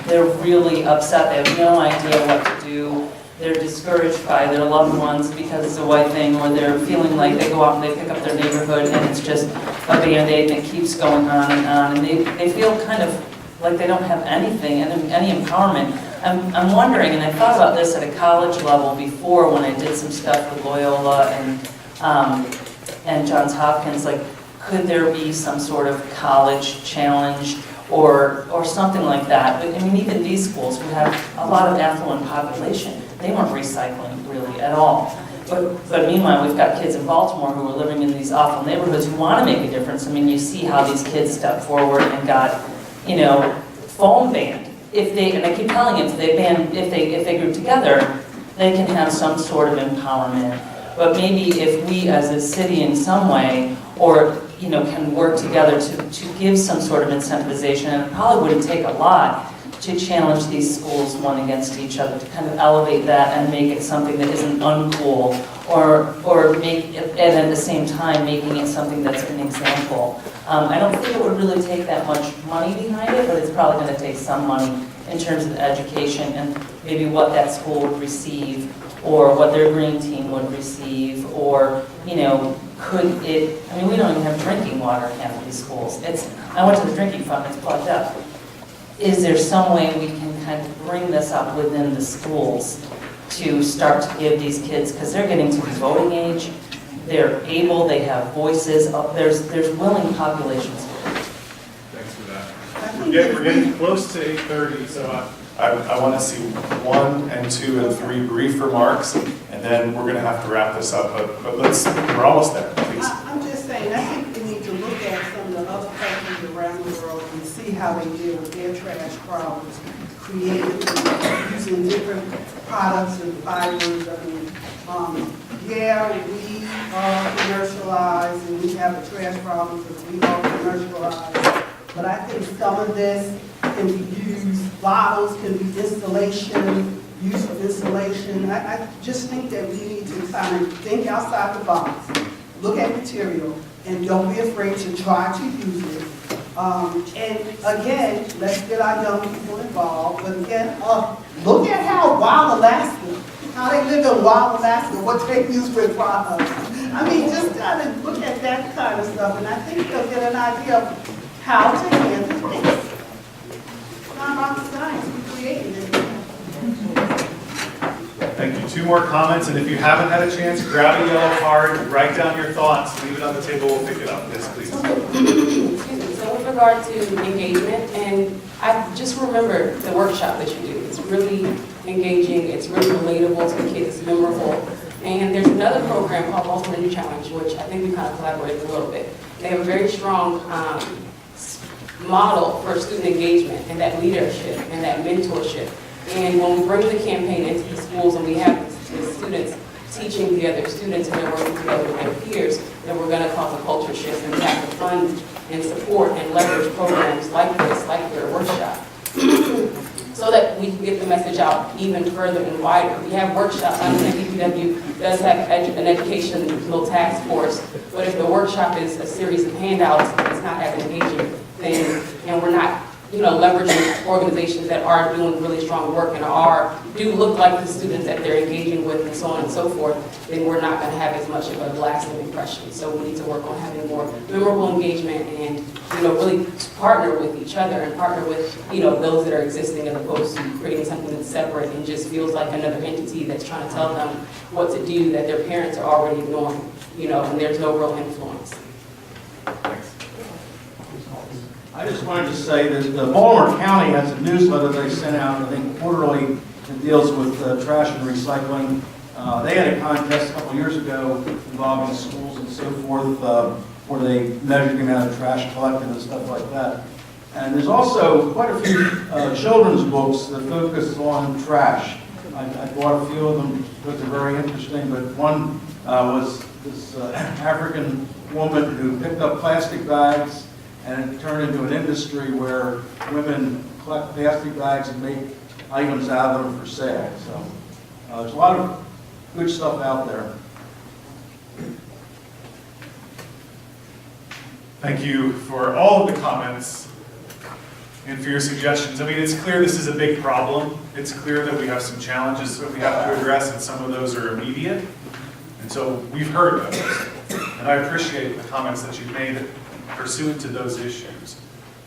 L: They're really upset. They have no idea what to do. They're discouraged by their loved ones because it's a white thing, or they're feeling like they go out and they pick up their neighborhood and it's just a Band-Aid and it keeps going on. And they feel kind of like they don't have anything, any empowerment. I'm wondering, and I thought about this at a college level before when I did some stuff with Loyola and Johns Hopkins, like, could there be some sort of college challenge or something like that? But, I mean, even these schools who have a lot of affluent population, they weren't recycling really at all. But meanwhile, we've got kids in Baltimore who are living in these awful neighborhoods who want to make a difference. I mean, you see how these kids step forward and got, you know, foam banned. And I keep telling them, if they group together, they can have some sort of empowerment. But maybe if we as a city in some way, or, you know, can work together to give some sort of incentivization, and it probably wouldn't take a lot to challenge these schools one against each other, to kind of elevate that and make it something that isn't uncool, or make it, and at the same time making it something that's an example. I don't think it would really take that much money behind it, but it's probably going to take some money in terms of education and maybe what that school would receive, or what their green team would receive, or, you know, could it, I mean, we don't even have drinking water in half of these schools. I went to the drinking fountain, it's plugged up. Is there some way we can kind of bring this up within the schools to start to give these kids, because they're getting to the voting age, they're able, they have voices, there's willing populations.
A: Thanks for that. We're getting close to 8:30, so I want to see 1 and 2 and 3 brief remarks, and then we're going to have to wrap this up, but we're almost there, please.
K: I'm just saying, I think we need to look at some of the other countries around the world and see how they deal with their trash problems, creatively, using different products and fibers. I mean, yeah, we are commercialized and we have a trash problem because we are commercialized. But I think some of this can be used, bottles can be installation, use of installation. I just think that we need to kind of think outside the box, look at material, and don't be afraid to try to use it. And again, let's get our young people involved. But again, look at how Wild Alaska, how they live in Wild Alaska, what they use with products. I mean, just kind of look at that kind of stuff, and I think they'll get an idea of how to handle things. It's not rocket science, we created it.
A: Thank you. 2 more comments, and if you haven't had a chance, grab a yellow card, write down your thoughts, leave it on the table, we'll pick it up. Yes, please.
B: So with regard to engagement, and I just remember the workshop that you do. It's really engaging, it's really relatable to the kids, it's memorable. And there's another program called Baltimore New Challenge, which I think we kind of collaborated a little bit. They have a very strong model for student engagement and that leadership and that mentorship. And when we bring the campaign into the schools and we have the students teaching the other students and they're working together with their peers, then we're going to cause a culture shift and we have to fund and support and leverage programs like this, like their workshop, so that we can get the message out even further and wider. We have workshops. I understand DPW does have an education little task force, but if the workshop is a series of handouts, it's not as engaging thing, and we're not, you know, leveraging organizations that are doing really strong work and do look like the students that they're engaging with and so on and so forth, then we're not going to have as much of a lasting impression. So we need to work on having more memorable engagement and, you know, really partner with each other and partner with, you know, those that are existing as opposed to creating something that's separate and just feels like another entity that's trying to tell them what to do that their parents are already doing, you know, and there's no real influence.
G: I just wanted to say that the Baltimore County has a newsletter they sent out, I think quarterly, that deals with trash and recycling. They had a contest a couple years ago involving schools and so forth, where they measured the amount of trash collected and stuff like that. And there's also quite a few children's books that focus on trash. I bought a few of them because they're very interesting, but one was this African woman who picked up plastic bags, and it turned into an industry where women collect plastic bags and make items out of them for sale. So there's a lot of good stuff out there.
A: Thank you for all of the comments and for your suggestions. I mean, it's clear this is a big problem. It's clear that we have some challenges that we have to address, and some of those are immediate. And so we've heard those. And I appreciate the comments that you've made pursuant to those issues.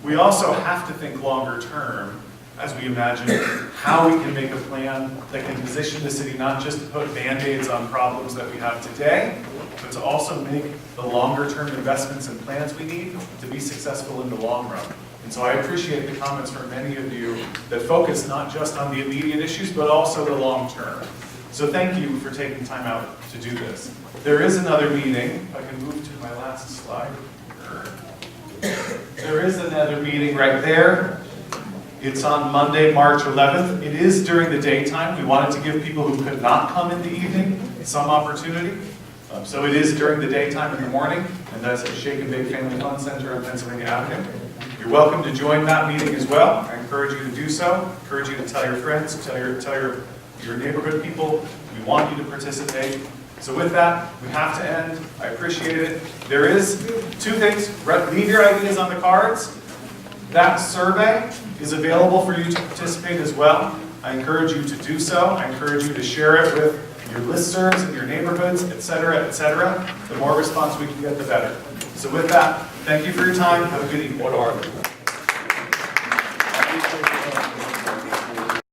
A: We also have to think longer term as we imagine how we can make a plan that can position the city not just to put Band-Aids on problems that we have today, but to also make the longer term investments and plans we need to be successful in the long run. And so I appreciate the comments from many of you that focus not just on the immediate issues, but also the long term. So thank you for taking time out to do this. There is another meeting. If I can move to my last slide. There is another meeting right there. It's on Monday, March 11th. It is during the daytime. We wanted to give people who could not come in the evening some opportunity. So it is during the daytime in the morning, and that's at Shake and Bake Family Fun Center on Pennsylvania Avenue. You're welcome to join that meeting as well. I encourage you to do so. I encourage you to tell your friends, tell your neighborhood people. We want you to participate. So with that, we have to end. I appreciate it. There is two things. Leave your ideas on the cards. That survey is available for you to participate as well. I encourage you to do so. I encourage you to share it with your listservs in your neighborhoods, et cetera, et cetera. The more response we can get, the better. So with that, thank you for your time. Have a good evening.